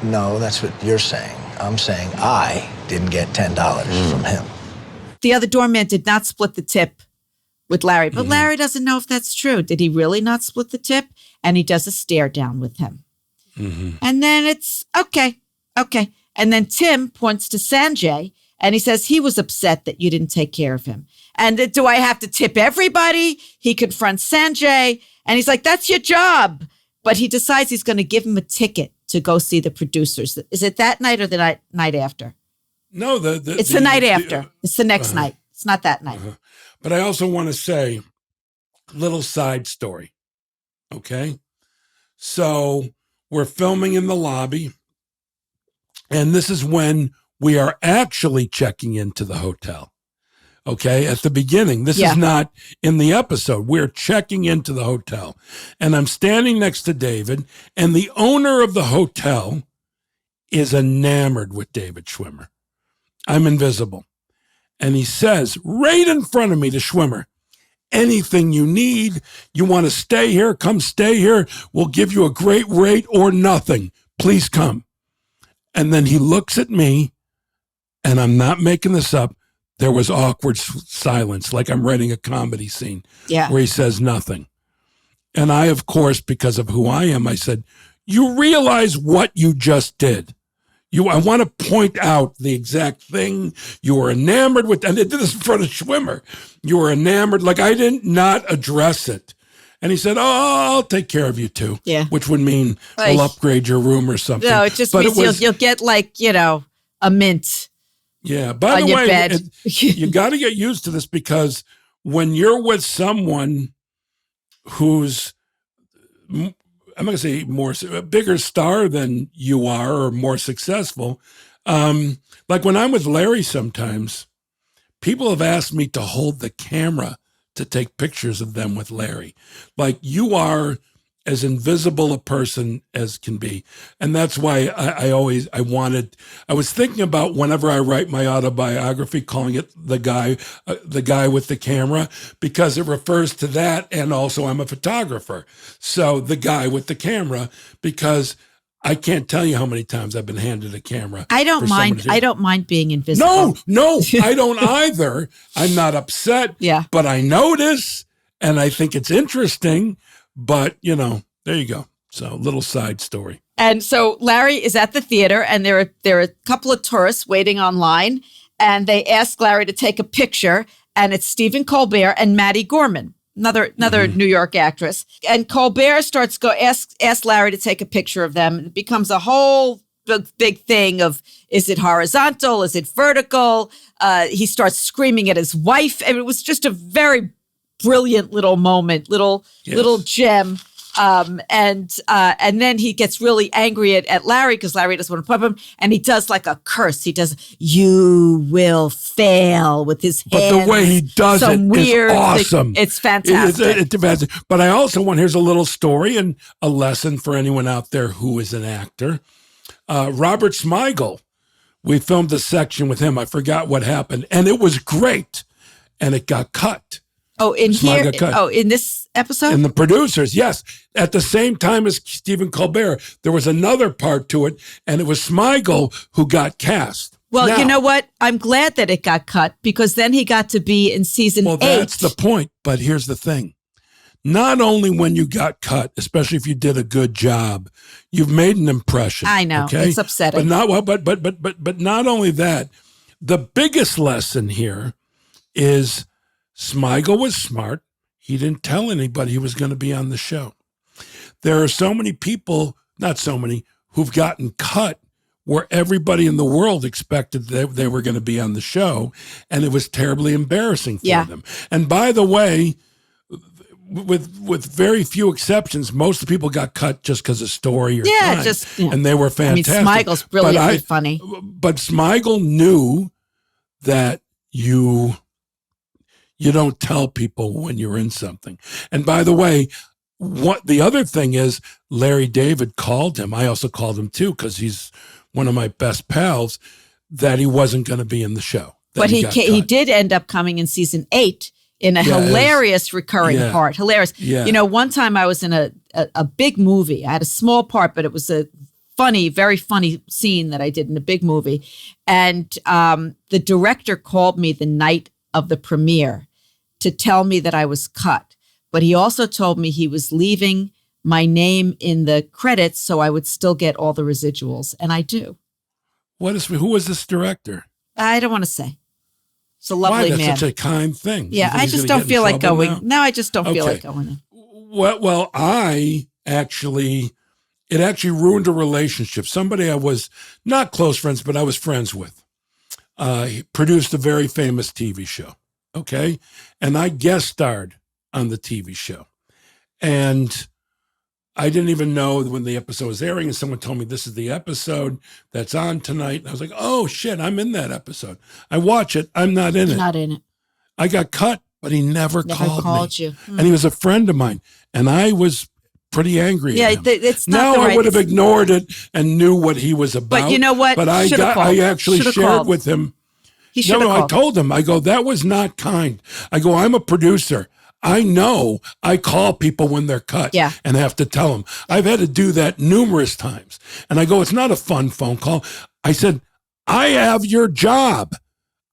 No, that's what you're saying. I'm saying I didn't get $10 from him. The other doorman did not split the tip with Larry, but Larry doesn't know if that's true. Did he really not split the tip? And he does a stare down with him. And then it's okay. And then Tim points to Sanjay and he says he was upset that you didn't take care of him. And do I have to tip everybody? He confronts Sanjay and he's like, "That's your job." But he decides he's going to give him a ticket to go see the producers. Is it that night or the night after? No, it's the night after. It's the next night. It's not that night. But I also want to say, little side story. Okay. So we're filming in the lobby. And this is when we are actually checking into the hotel. Okay. At the beginning, this is not in the episode. We're checking into the hotel and I'm standing next to David and the owner of the hotel is enamored with David Schwimmer. I'm invisible. And he says right in front of me to Schwimmer, "Anything you need, you want to stay here, come stay here. We'll give you a great rate or nothing. Please come." And then he looks at me and I'm not making this up. There was awkward silence, like I'm writing a comedy scene where he says nothing. And I, of course, because of who I am, I said, "You realize what you just did? I want to point out the exact thing. You were enamored with," and I did this in front of Schwimmer. "You were enamored," like I didn't not address it. And he said, "Oh, I'll take care of you too." Yeah. Which would mean we'll upgrade your room or something. No, it just means you'll get like, a mint. Yeah. By the way, you got to get used to this because when you're with someone who's, I'm going to say a bigger star than you are or more successful. Like when I'm with Larry sometimes, people have asked me to hold the camera to take pictures of them with Larry. Like you are as invisible a person as can be. And that's why I was thinking about whenever I write my autobiography, calling it the guy with the camera, because it refers to that. And also I'm a photographer. So the guy with the camera, because I can't tell you how many times I've been handed a camera. I don't mind being invisible. No, I don't either. I'm not upset. Yeah. But I notice, and I think it's interesting. But, there you go. So, little side story. And so Larry is at the theater, and there are a couple of tourists waiting online, and they ask Larry to take a picture, and it's Stephen Colbert and Maddie Gorman, another New York actress. And Colbert starts ask Larry to take a picture of them. It becomes a whole big thing of, is it horizontal? Is it vertical? He starts screaming at his wife. And it was just a very brilliant little moment, little gem. And then he gets really angry at Larry because Larry doesn't want to pump him, and he does like a curse. He does, "You will fail," with his hands. But the way he does it is awesome. It's fantastic. It's fantastic. But I also here's a little story and a lesson for anyone out there who is an actor. Robert Smigel, we filmed a section with him. I forgot what happened, and it was great, and it got cut. Oh, in this episode? In the producers, yes. At the same time as Stephen Colbert, there was another part to it, and it was Smigel who got cast. Well, now, you know what? I'm glad that it got cut, because then he got to be in season 8. Well, that's the point. But here's the thing. Not only when you got cut, especially if you did a good job, you've made an impression. I know. Okay? It's upsetting. But not only that, the biggest lesson here is Smigel was smart. He didn't tell anybody he was going to be on the show. There are so many people, not so many, who've gotten cut where everybody in the world expected that they were going to be on the show, and it was terribly embarrassing for them. And by the way, with very few exceptions, most of the people got cut just because of story or time, and they were fantastic. I mean, Smigel's brilliantly funny. But Smigel knew that you don't tell people when you're in something. And by the way, what the other thing is, Larry David called him. I also called him too, because he's one of my best pals, that he wasn't going to be in the show. But he did end up coming in season 8 in a hilarious recurring part. Hilarious. Yeah. One time I was in a big movie. I had a small part, but it was a funny, very funny scene that I did in a big movie. And the director called me the night of the premiere to tell me that I was cut. But he also told me he was leaving my name in the credits so I would still get all the residuals. And I do. Who was this director? I don't want to say. It's a lovely man. Why? That's such a kind thing. Yeah, I just don't feel like going. Now? No, I just don't feel like going. Well, it actually ruined a relationship. Somebody I was not close friends, but I was friends with. He produced a very famous TV show. Okay. And I guest starred on the TV show. And I didn't even know when the episode was airing, and someone told me this is the episode that's on tonight. And I was like, oh shit, I'm in that episode. I watch it. I'm not in it. Not in it. I got cut, but he never called me. You. And he was a friend of mine. And I was pretty angry at him. It's not I would have ignored it and knew what he was about. But you know what? But I actually shared with him. He should have called. I told him, I go, that was not kind. I go, I'm a producer. I know I call people when they're cut and have to tell them. I've had to do that numerous times. And I go, it's not a fun phone call. I said, I have your job.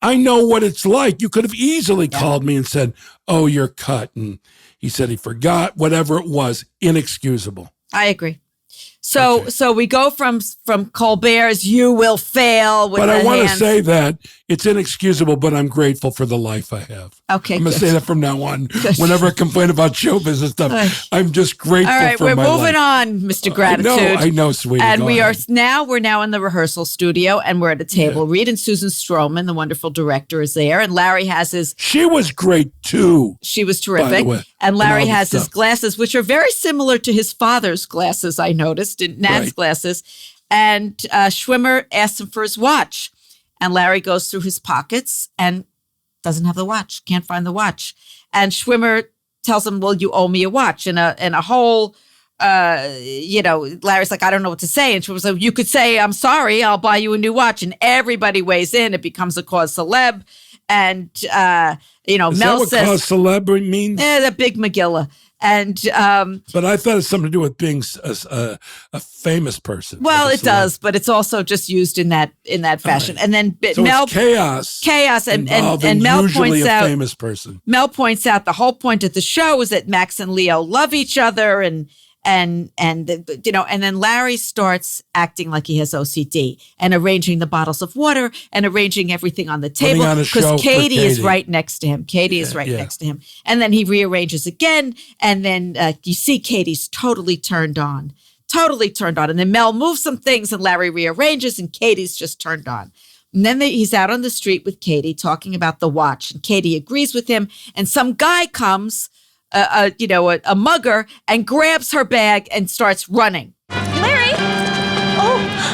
I know what it's like. You could have easily called me and said, oh, you're cut. And he said he forgot, whatever it was, inexcusable. I agree. So we go from Colbert's "You will fail" with but the I want to hands. say that it's inexcusable, but I'm grateful for the life I have. Okay, I'm going to say that from now on. Whenever I complain about show business stuff, I'm just grateful for my life. All right, we're moving on, Mr. Gratitude. I know, sweetie. And we're now in the rehearsal studio, and we're at a table. Reed and Susan Stroman, the wonderful director, is there, and Larry has his. She was great too. She was terrific. By the way. And Larry has his glasses, which are very similar to his father's glasses, I noticed, Nat's glasses. And Schwimmer asks him for his watch. And Larry goes through his pockets and doesn't have the watch, can't find the watch. And Schwimmer tells him, well, you owe me a watch. And a whole Larry's like, I don't know what to say. And she was like, you could say, I'm sorry, I'll buy you a new watch. And everybody weighs in. It becomes a cause celeb. And, Is Mel that what says, cause celebrity means? the big Megillah. And but I thought it's something to do with being a famous person. Well, it does, but it's also just used in that fashion. Right. And then so Mel it's chaos, and Mel points out famous person. Mel points out the whole point of the show is that Max and Leo love each other, and then Larry starts acting like he has OCD and arranging the bottles of water and arranging everything on the table because Katie is right next to him. Katie is right next to him. And then he rearranges again. And then you see Katie's totally turned on. And then Mel moves some things and Larry rearranges and Katie's just turned on. And then he's out on the street with Katie talking about the watch. And Katie agrees with him. And some guy comes, a mugger, and grabs her bag and starts running. Larry! Oh!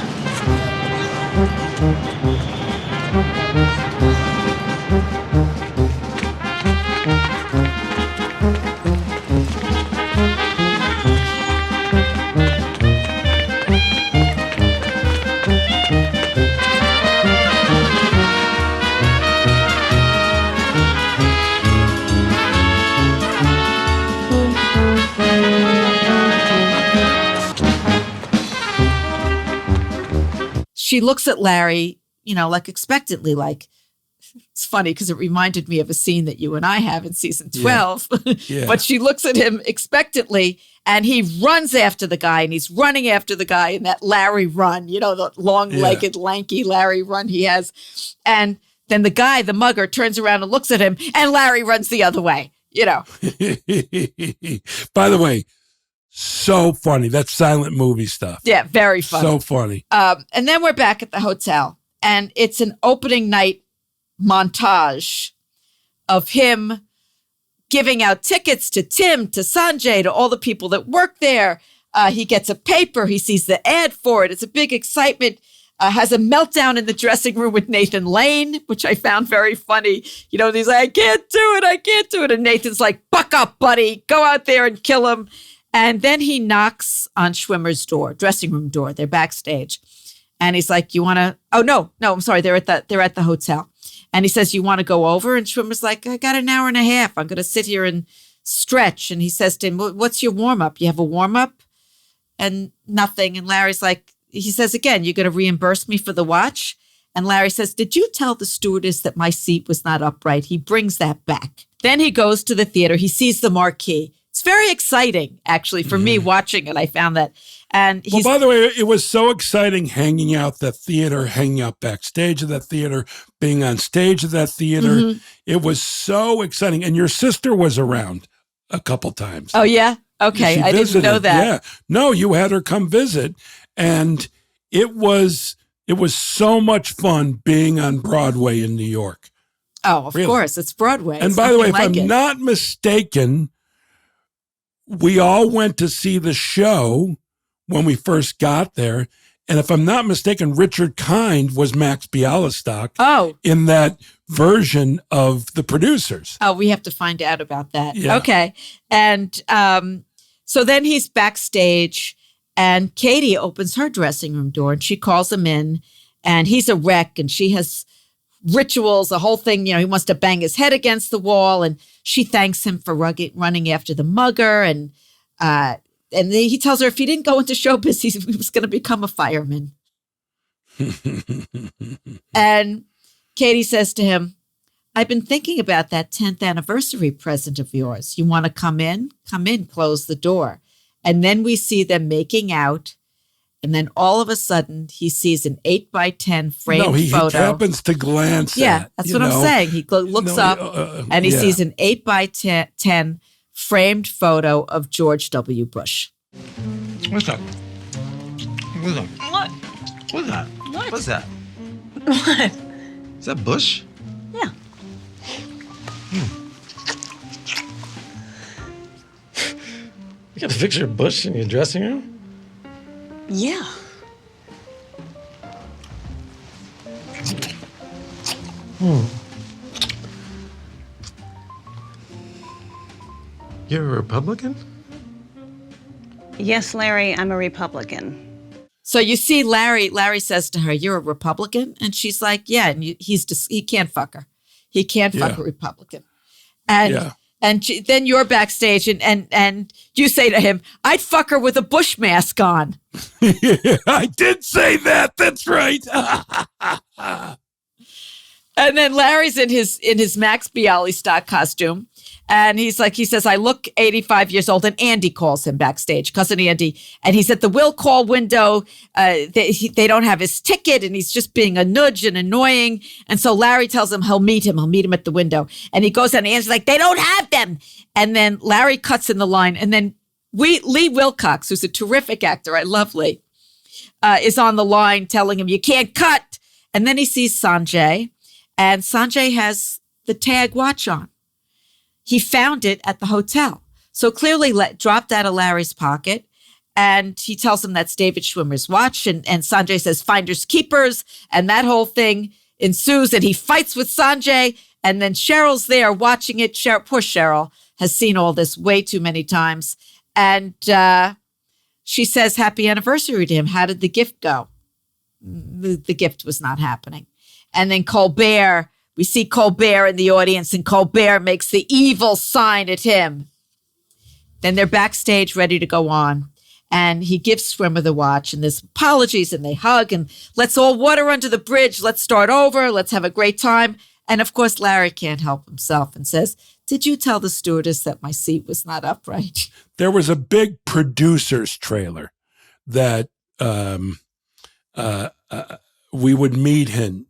She looks at Larry, like expectantly, like, it's funny because it reminded me of a scene that you and I have in season 12. Yeah. But she looks at him expectantly and he runs after the guy and he's running after the guy in that Larry run, the long-legged, lanky Larry run he has. And then the guy, the mugger, turns around and looks at him and Larry runs the other way, By the way, so funny. That's silent movie stuff. Yeah, very funny. So funny. And then we're back at the hotel, and it's an opening night montage of him giving out tickets to Tim, to Sanjay, to all the people that work there. He gets a paper. He sees the ad for it. It's a big excitement. Has a meltdown in the dressing room with Nathan Lane, which I found very funny. He's like, I can't do it. And Nathan's like, buck up, buddy. Go out there and kill him. And then he knocks on Schwimmer's door, dressing room door. They're backstage. And he's like, you want to, oh, no, I'm sorry. They're at the hotel. And he says, you want to go over? And Schwimmer's like, I got an hour and a half. I'm going to sit here and stretch. And he says to him, what's your warm up? You have a warm up? And nothing. And Larry's like, he says again, you're going to reimburse me for the watch? And Larry says, did you tell the stewardess that my seat was not upright? He brings that back. Then he goes to the theater. He sees the marquee. It's very exciting, actually, for me watching it. I found that. And by the way, it was so exciting hanging out the theater, hanging out backstage of that theater, being on stage of that theater. Mm-hmm. It was so exciting. And your sister was around a couple times. Oh, yeah? Okay. I didn't know that. Yeah. No, you had her come visit. And it was so much fun being on Broadway in New York. Oh, of course. It's Broadway. And by the way, if I'm not mistaken, we all went to see the show when we first got there. And if I'm not mistaken, Richard Kind was Max Bialystock in that version of The Producers. Oh, we have to find out about that. Yeah. Okay. And so then he's backstage and Katie opens her dressing room door and she calls him in and he's a wreck and she has rituals, the whole thing, he wants to bang his head against the wall and she thanks him for running after the mugger and he tells her if he didn't go into showbiz, he was going to become a fireman. And Katie says to him, I've been thinking about that 10th anniversary present of yours. You want to come in? Come in, close the door. And then we see them making out. And then all of a sudden, he sees an 8x10 framed photo. He happens to glance at. Yeah, that's what I'm saying. He looks up and he sees an 8x10 framed photo of George W. Bush. What's that? What's that? What? What's that? What? What's that? What? Is that Bush? Yeah. You got a picture of Bush in your dressing room? Yeah. You're a Republican? Yes, Larry, I'm a Republican. So you see Larry says to her, "You're a Republican?" And she's like, "Yeah." And he can't fuck her. He can't fuck a Republican. And then you're backstage and you say to him, "I'd fuck her with a Bush mask on." I did say that. That's right. And then Larry's in his Max Bialystock costume. And he says, "I look 85 years old." And Andy calls him backstage, cousin Andy. And he's at the will call window. They don't have his ticket, and he's just being a nudge and annoying. And so Larry tells him he'll meet him at the window. And he goes down, and Andy's like, "They don't have them." And then Larry cuts in the line. And then Lee Wilcox, who's a terrific actor, I love Lee, is on the line telling him, "You can't cut." And then he sees Sanjay, and Sanjay has the tag watch on. He found it at the hotel. So clearly dropped out of Larry's pocket. And he tells him that's David Schwimmer's watch. And Sanjay says, "Finders keepers." And that whole thing ensues. And he fights with Sanjay. And then Cheryl's there watching it. Poor Cheryl has seen all this way too many times. And she says, "Happy anniversary" to him. How did the gift go? The gift was not happening. And then Colbert, we see Colbert in the audience, and Colbert makes the evil sign at him. Then they're backstage ready to go on. And he gives Schwimmer the watch, and there's apologies, and they hug, and let's all water under the bridge. Let's start over. Let's have a great time. And of course, Larry can't help himself and says, "Did you tell the stewardess that my seat was not upright?" There was a big producer's trailer that we would meet him,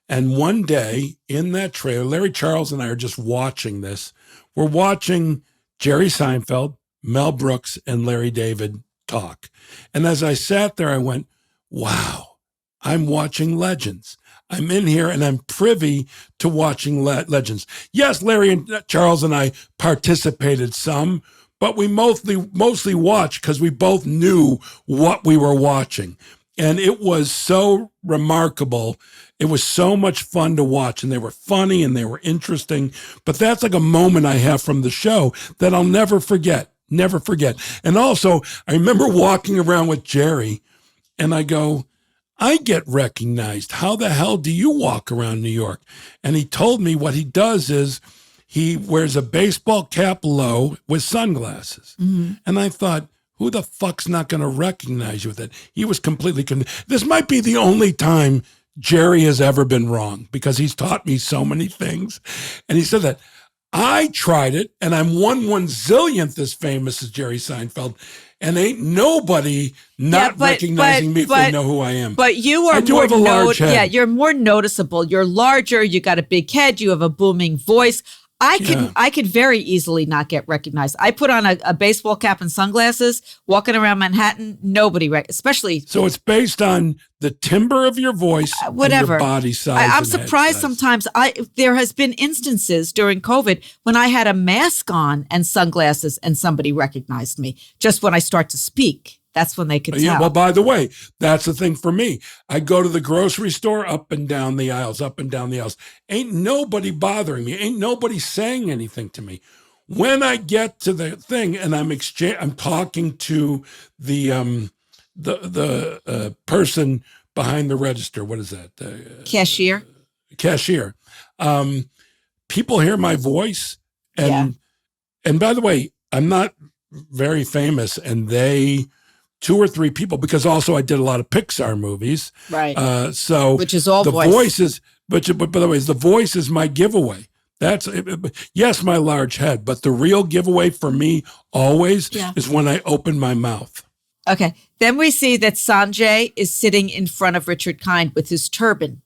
And one day in that trailer, Larry Charles and I are just watching this. We're watching Jerry Seinfeld, Mel Brooks, and Larry David talk. And as I sat there, I went, wow, I'm watching Legends. I'm in here and I'm privy to watching Legends. Yes, Larry and Charles and I participated some, but we mostly watched because we both knew what we were watching. And it was so remarkable. It was so much fun to watch, and they were funny and they were interesting. But that's like a moment I have from the show that I'll never forget. And also, I remember walking around with Jerry, and I go, "I get recognized. How the hell do you walk around New York?" And he told me what he does is he wears a baseball cap low with sunglasses. Mm-hmm. And I thought, who the fuck's not going to recognize you with it? He was completely This might be the only time Jerry has ever been wrong, because he's taught me so many things. And he said that I tried it, and I'm 1/1,000,000th as famous as Jerry Seinfeld, and ain't nobody recognizing me if they know who I am. But you are have a large head. Yeah, you're more noticeable. You're larger. You got a big head. You have a booming voice. I could very easily not get recognized. I put on a baseball cap and sunglasses, walking around Manhattan. Nobody, especially. So it's based on the timbre of your voice, whatever, and your body size. I'm surprised sometimes. There has been instances during COVID when I had a mask on and sunglasses, and somebody recognized me just when I start to speak. That's when they could tell. Yeah, well, by the way, that's the thing for me. I go to the grocery store, up and down the aisles. Ain't nobody bothering me. Ain't nobody saying anything to me. When I get to the thing and I'm talking to the person behind the register. What is that? Cashier. Cashier. People hear my voice, and by the way, I'm not very famous, and they. 2 or 3 people, because also I did a lot of Pixar movies. Right. Which is all the voices. But by the way, the voice is my giveaway. That's, yes, my large head, but the real giveaway for me always is when I open my mouth. Okay. Then we see that Sanjay is sitting in front of Richard Kind with his turban.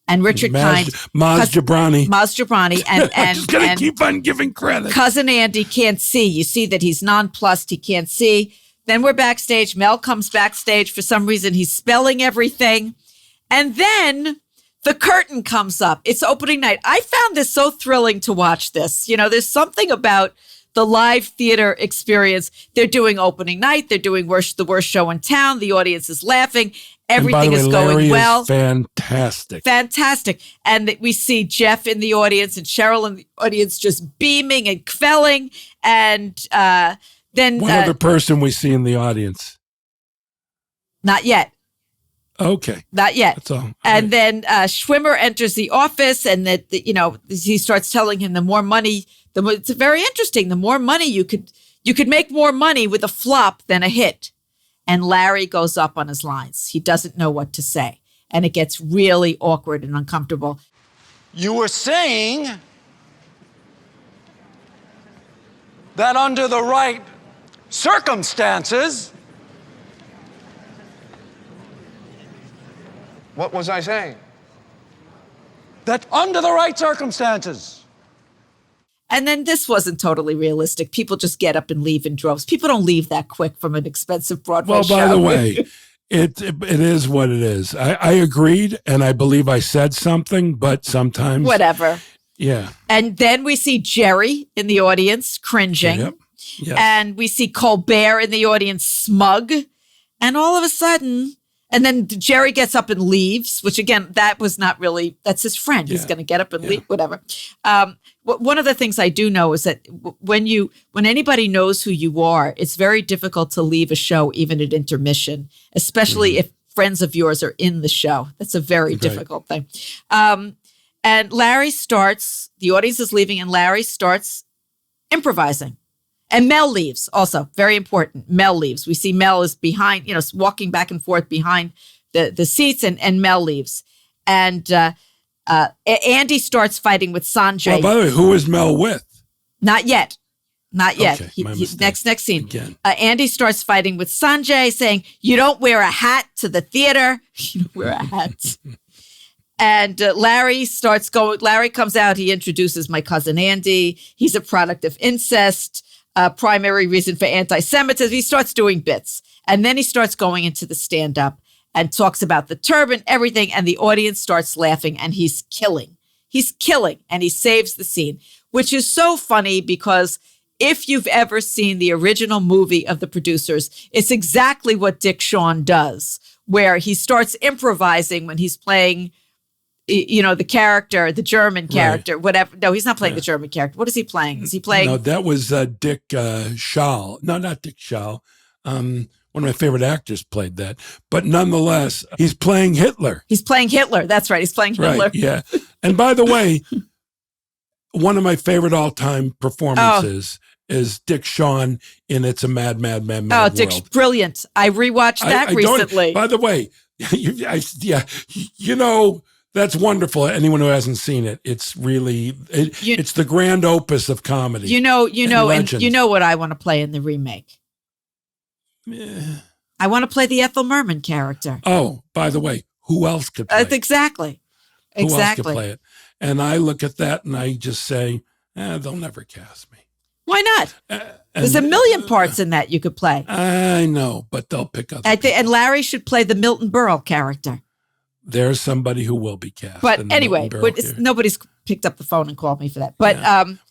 And Richard Kind. Maz Jobrani. And I'm just going to keep on giving credit. Cousin Andy can't see. You see that he's nonplussed. He can't see. Then we're backstage. Mel comes backstage. For some reason, he's spelling everything. And then the curtain comes up. It's opening night. I found this so thrilling to watch this. There's something about the live theater experience. They're doing opening night. They're doing the worst show in town. The audience is laughing. Everything is going Larry well. Is fantastic. Fantastic. And we see Jeff in the audience and Cheryl in the audience just beaming and quelling. And then... One other person we see in the audience. Not yet. Okay. Not yet. That's all. And then Schwimmer enters the office and he starts telling him the more money, it's very interesting. The more money you could make more money with a flop than a hit. And Larry goes up on his lines. He doesn't know what to say. And it gets really awkward and uncomfortable. You were saying that under the right circumstances. What was I saying? That under the right circumstances. And then this wasn't totally realistic. People just get up and leave in droves. People don't leave that quick from an expensive Broadway show. Well, by the way, it is what it is. I agreed, and I believe I said something, but sometimes... Whatever. Yeah. And then we see Jerry in the audience cringing. Yep. Yes. And we see Colbert in the audience smug. And all of a sudden... And then Jerry gets up and leaves, which again, that was not really, that's his friend. He's going to get up and leave, whatever. One of the things I do know is that when anybody knows who you are, it's very difficult to leave a show, even at intermission, especially if friends of yours are in the show. That's a very difficult thing. And Larry starts, the audience is leaving and Larry starts improvising. And Mel leaves also, very important. Mel leaves. We see Mel is behind, walking back and forth behind the seats and Mel leaves. And Andy starts fighting with Sanjay. Well, by the way, who is Mel with? Not yet. Not yet. Okay, Next scene. Andy starts fighting with Sanjay saying, you don't wear a hat to the theater. You don't wear a hat. And Larry comes out. He introduces my cousin Andy. He's a product of incest. Primary reason for anti-Semitism. He starts doing bits. And then he starts going into the stand-up and talks about the turban, everything. And the audience starts laughing and he's killing. He's killing and he saves the scene, which is so funny because if you've ever seen the original movie of The Producers, it's exactly what Dick Shawn does, where he starts improvising when he's playing the character, the German character, whatever. No, he's not playing the German character. What is he playing? Is he playing? No, that was Dick Schall. No, not Dick Schall. One of my favorite actors played that. But nonetheless, he's playing Hitler. He's playing Hitler. That's right. He's playing Hitler. Right, yeah. And by the way, one of my favorite all-time performances is Dick Shawn in It's a Mad, Mad, Mad, Mad World. Dick's brilliant. I rewatched that recently. By the way, that's wonderful. Anyone who hasn't seen it, it's really it's the grand opus of comedy. And you know what I want to play in the remake. I want to play the Ethel Merman character. Oh, by the way, who else could play it? Exactly. Who else could play it? And I look at that and I just say, they'll never cast me. Why not? There's a million parts in that you could play. I know, but they'll pick up. And Larry should play the Milton Berle character. There's somebody who will be cast. But anyway, nobody's picked up the phone and called me for that. But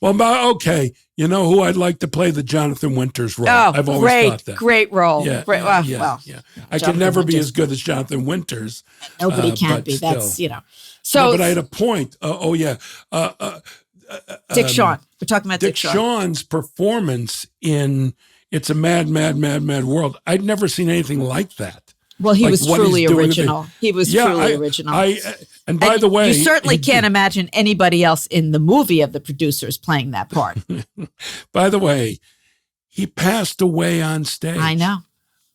okay, you know who I'd like to play the Jonathan Winters role? I've always thought that. Great role. Yeah, yeah. I can never be as good as Jonathan Winters. Nobody can be. Still. That's So, but I had a point. Dick Shawn. We're talking about Dick Shawn. Shawn's performance in It's a Mad, Mad, Mad, Mad World. I'd never seen anything like that. Well, he was truly original. He was truly original. And by the way, you certainly can't imagine anybody else in the movie of The Producers playing that part. By the way, he passed away on stage. I know.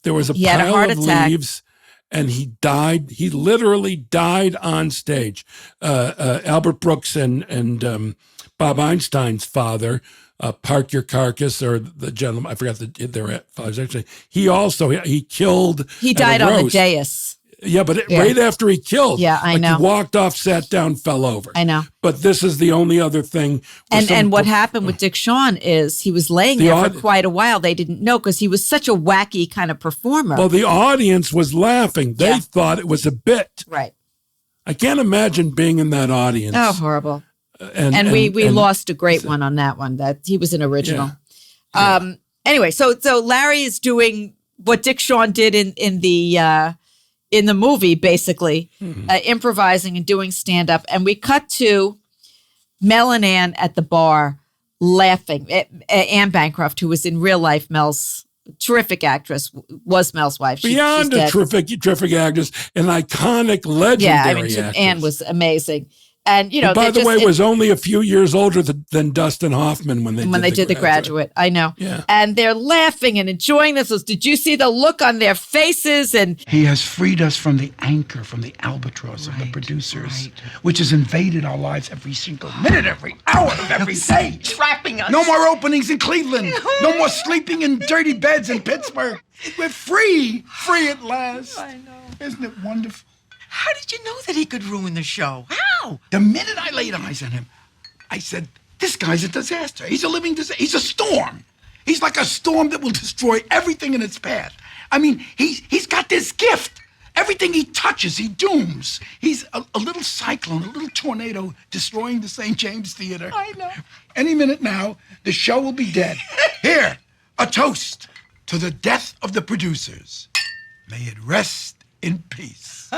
There was a pile of leaves, and he died. He literally died on stage. Albert Brooks and Bob Einstein's father. Park Your Carcass, or the gentleman, I forgot their fathers actually. He killed. He died on the dais. Yeah, but right after he killed. Yeah, I know. He walked off, sat down, fell over. I know. But this is the only other thing. And what happened with Dick Shawn is he was laying there for quite a while. They didn't know because he was such a wacky kind of performer. Well, the audience was laughing. They thought it was a bit. Right. I can't imagine being in that audience. Oh, horrible. And we lost a great one on that one. That he was an original. Anyway, so Larry is doing what Dick Shawn did in the movie, basically, improvising and doing stand-up. And we cut to Mel and Ann at the bar laughing. Ann Bancroft, who was in real life Mel's terrific actress, was Mel's wife. Beyond a terrific actress, an iconic, legendary actress. Ann was amazing. And, you know, by the way, was only a few years older than Dustin Hoffman when they did the Graduate. I know. Yeah. And they're laughing and enjoying this. Did you see the look on their faces? And he has freed us from the anchor, from the albatross of the producers, which has invaded our lives every single minute, every hour of every day. Trapping us. No more openings in Cleveland. No more sleeping in dirty beds in Pittsburgh. We're free at last. I know. Isn't it wonderful? How did you know that he could ruin the show? How? The minute I laid eyes on him, I said, this guy's a disaster. He's a living disaster. He's a storm. He's like a storm that will destroy everything in its path. I mean, he's got this gift. Everything he touches, he dooms. He's a little cyclone, a little tornado destroying the St. James Theater. I know. Any minute now, the show will be dead. Here, a toast to the death of the producers. May it rest in peace.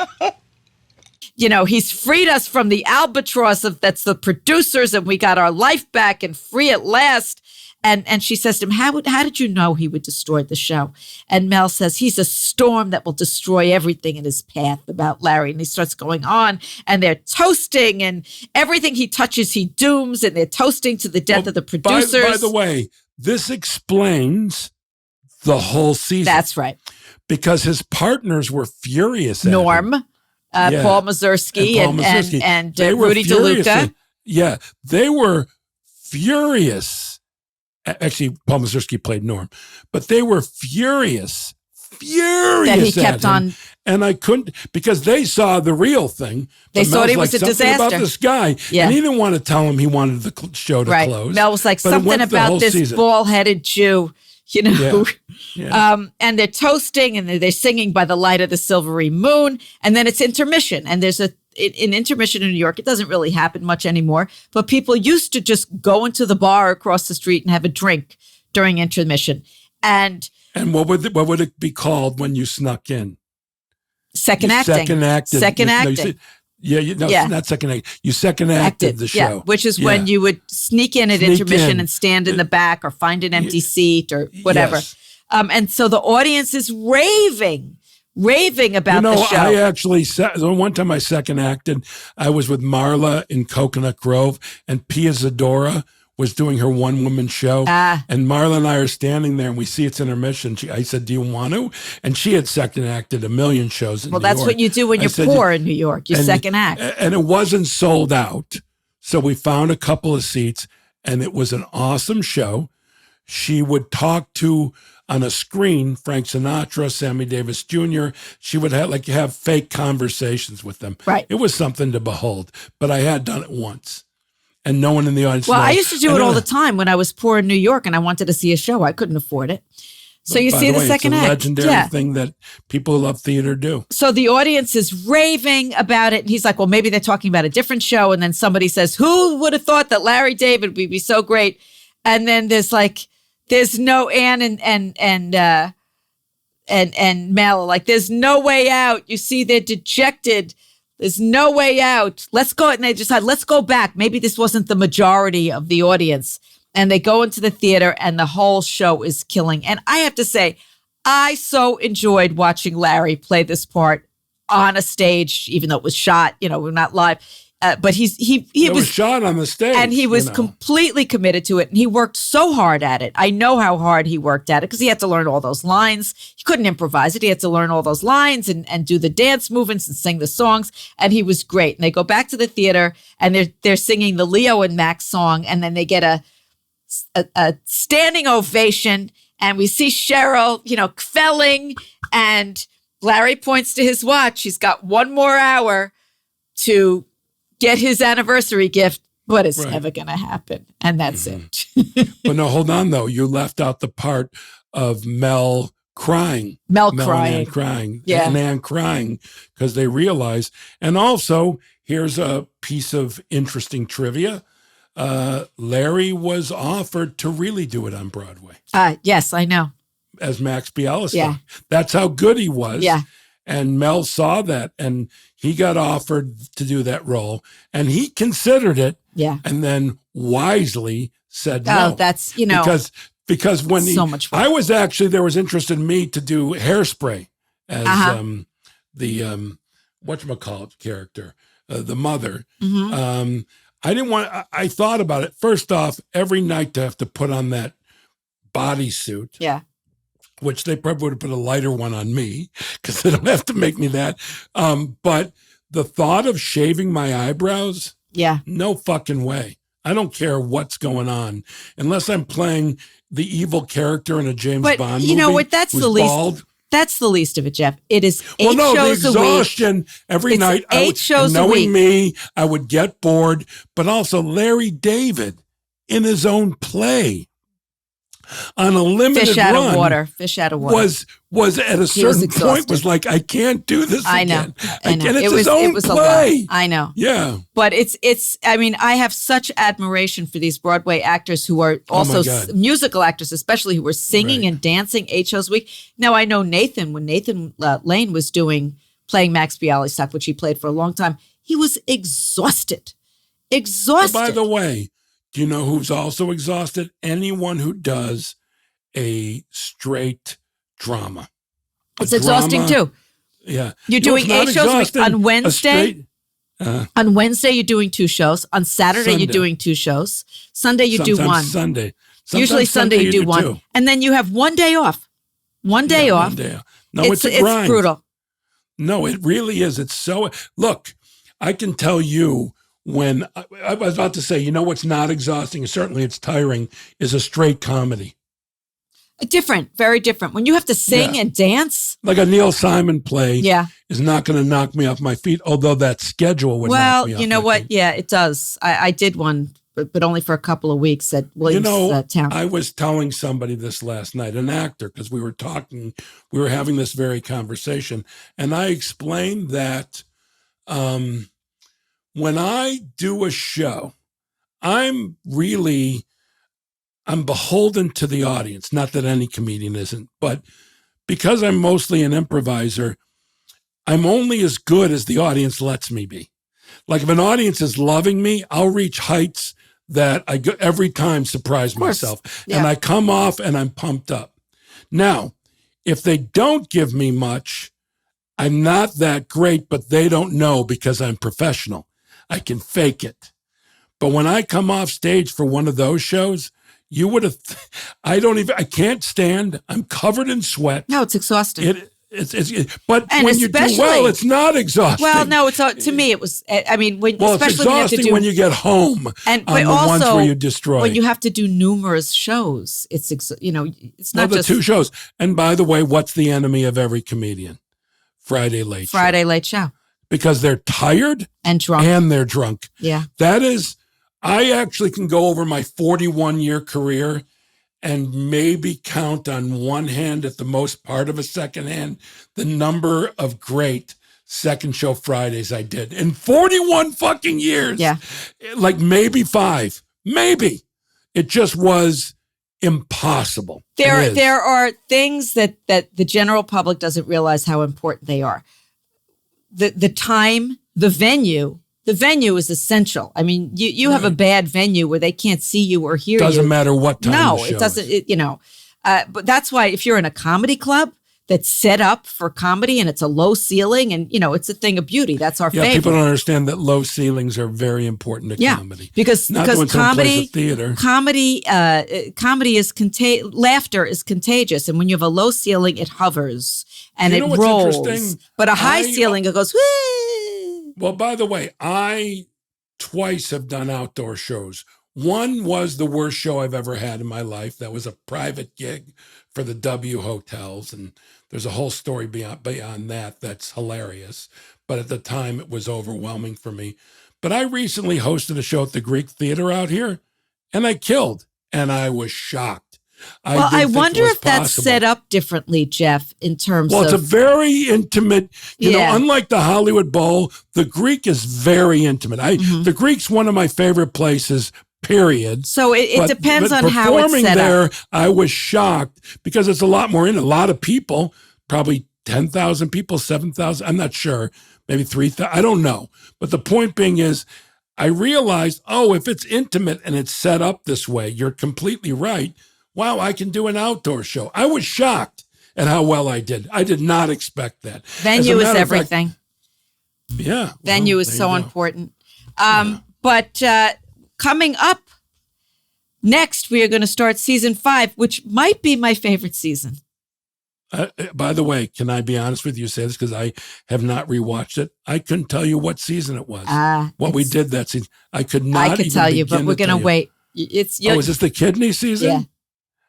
You know, he's freed us from the albatross that's the producers, and we got our life back and free at last. And she says to him, how did you know he would destroy the show? And Mel says, he's a storm that will destroy everything in his path, about Larry. And he starts going on, and they're toasting, and everything he touches, he dooms, and they're toasting to the death of the producers. By the way, this explains the whole season. That's right. Because his partners were furious at Norm. him. Paul Mazursky and Rudy DeLuca. Yeah, they were furious. Actually, Paul Mazursky played Norm, but they were furious that he kept on. And I couldn't, because they saw the real thing. They thought he was a disaster. About this guy, and he didn't want to tell him he wanted the show to close. Mel was like, something about this bald-headed Jew. You know, and they're toasting and they're singing by the light of the silvery moon. And then it's intermission. And there's an intermission in New York. It doesn't really happen much anymore. But people used to just go into the bar across the street and have a drink during intermission. And what would it be called when you snuck in? Second acting. Second acting. Not second act. You second acted the show. Which is when you would sneak in at intermission and stand in the back or find an empty seat or whatever. Yes. And so the audience is raving about the show. I actually, one time I second acted, I was with Marla in Coconut Grove, and Pia Zadora was doing her one-woman show. And Marla and I are standing there, and we see it's intermission. I said, do you want to? And she had second acted a million shows in New York. Well, that's what you do when you're poor in New York. You second act. And it wasn't sold out. So we found a couple of seats, and it was an awesome show. She would talk to, on a screen, Frank Sinatra, Sammy Davis Jr. She would have fake conversations with them. Right. It was something to behold. But I had done it once. And no one in the audience knows. I used to do it all the time when I was poor in New York and I wanted to see a show. I couldn't afford it. So you see the second act. It's a legendary thing that people who love theater do. So the audience is raving about it. And he's like, well, maybe they're talking about a different show. And then somebody says, who would have thought that Larry David would be so great? And then there's no Ann and Mel. Like, there's no way out. You see, they're dejected. There's no way out. Let's go. And they decide, let's go back. Maybe this wasn't the majority of the audience. And they go into the theater and the whole show is killing. And I have to say, I so enjoyed watching Larry play this part on a stage, even though it was shot, we're not live. But he was shot on the stage. And he was completely committed to it. And he worked so hard at it. I know how hard he worked at it because he had to learn all those lines. He couldn't improvise it. He had to learn all those lines and do the dance movements and sing the songs. And he was great. And they go back to the theater and they're singing the Leo and Max song. And then they get a standing ovation. And we see Cheryl, kvelling. And Larry points to his watch. He's got one more hour to get his anniversary gift, but it's never going to happen. And that's it. But no, hold on, though. You left out the part of Mel crying. Mel and Ann crying. Yeah. And Ann crying because they realize. And also, here's a piece of interesting trivia. Larry was offered to really do it on Broadway. Yes, I know. As Max Bialystock. Yeah. That's how good he was. Yeah. And Mel saw that, and he got offered to do that role, and he considered it. Yeah. And then wisely said no. Oh, that's, because when so much fun. there was interest in me to do Hairspray as the whatchamacallit character, the mother. Mm-hmm. I didn't want. I thought about it. First off, every night to have to put on that bodysuit. Yeah. Which they probably would have put a lighter one on me because they don't have to make me that. But the thought of shaving my eyebrows, no fucking way. I don't care what's going on unless I'm playing the evil character in a James Bond movie. You know what? That's who's the least. bald. That's the least of it, Jeff. It is 8 shows the exhaustion every It's night. 8 shows a week. Knowing me, I would get bored. But also Larry David in his own play on a limited Fish out run of water. Fish out of water. Was at a certain point was like, I can't do this again. I know. And it's his own play. I know. Yeah. But I mean, I have such admiration for these Broadway actors who are also musical actors, especially who were singing and dancing 8 shows a week. Now, I know Nathan, when Nathan Lane was playing Max Bialystock, which he played for a long time, he was exhausted. Exhausted. By the way, do you know who's also exhausted? Anyone who does a straight drama. It's exhausting too. Yeah. You're doing 8 shows a week. On Wednesday. On Wednesday, you're doing 2 shows. On Saturday, you're doing 2 shows. Sunday, you do 1. Sometimes Usually Sunday, you do 1. 2. And then you have 1 day off. One day off. No, it's a grind. It's brutal. No, it really is. It's so. Look, I can tell you. When I was about to say, what's not exhausting, and certainly it's tiring, is a straight comedy. Different, very different. When you have to sing and dance. Like a Neil Simon play is not going to knock me off my feet, although that schedule would knock me off my feet. Well, you know what? Yeah, it does. I did one, but only for a couple of weeks at Williamstown. I was telling somebody this last night, an actor, because we were having this very conversation, and I explained that when I do a show, I'm beholden to the audience. Not that any comedian isn't, but because I'm mostly an improviser, I'm only as good as the audience lets me be. Like if an audience is loving me, I'll reach heights that I every time surprise myself. Yeah. And I come off and I'm pumped up. Now, if they don't give me much, I'm not that great, but they don't know because I'm professional. I can fake it. But when I come off stage for one of those shows, you would have, I can't stand. I'm covered in sweat. No, it's exhausting. But when you do well, it's not exhausting. Well, no, to me, it was, I mean, it's exhausting when you get home but on the ones where you destroy. When you have to do numerous shows, it's not just. The 2 shows. And by the way, what's the enemy of every comedian? Friday Late Show. Because they're tired and drunk. And they're drunk. Yeah. That is, I actually can go over my 41-year career and maybe count on one hand, at the most part of a second hand, the number of great second show Fridays I did in 41 fucking years. Yeah. Like maybe 5. Maybe. It just was impossible. There are things that the general public doesn't realize how important they are. The time, the venue is essential. I mean, you have a bad venue where they can't see you or hear you. Doesn't matter what time. No, it doesn't. But that's why if you're in a comedy club that's set up for comedy and it's a low ceiling and it's a thing of beauty. That's our favorite. People don't understand that low ceilings are very important to comedy. Because comedy, theater. Comedy is laughter is contagious, and when you have a low ceiling, it hovers and it rolls. But a high ceiling, it goes whoo. Well, by the way, I twice have done outdoor shows. One was the worst show I've ever had in my life. That was a private gig for the W hotels, and there's a whole story beyond that that's hilarious. But at the time, it was overwhelming for me. But I recently hosted a show at the Greek Theater out here, and I killed, and I was shocked. I wonder if that's set up differently, Jeff, in terms of... Well, it's a very intimate, unlike the Hollywood Bowl, the Greek is very intimate. The Greek's one of my favorite places period. So it depends on how it's performing set there, up. I was shocked because it's a lot more in a lot of people, probably 10,000 people, 7,000. I'm not sure. Maybe 3,000. I don't know. But the point being is, I realized, if it's intimate and it's set up this way, you're completely right. Wow, I can do an outdoor show. I was shocked at how well I did. I did not expect that. Venue is everything. Yeah. Venue is so important. But coming up next, we are going to start season 5, which might be my favorite season. By the way, can I be honest with you? Say this because I have not rewatched it. I couldn't tell you what season it was. What we did that season, I could not. I could tell you, but we're going to wait. Is this the kidney season? Yeah.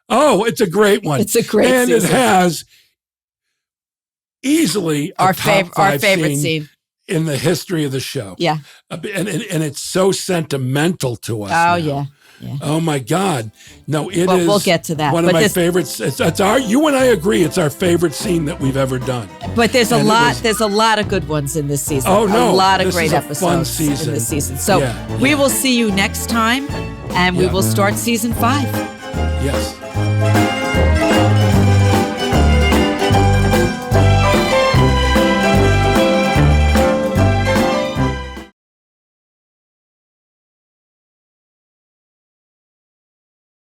Oh, it's a great one. It's a great season. And it has easily our favorite scene in the history of the show. Yeah. And it's so sentimental to us. Oh, now. yeah. Oh my God! No, it is. We'll get to that. One of my favorites. It's you and I agree. It's our favorite scene that we've ever done. But there's a lot. There's a lot of good ones in this season. Oh no, a lot of great is a episodes fun season. in this season. So we will see you next time, and we will start season 5. Yes.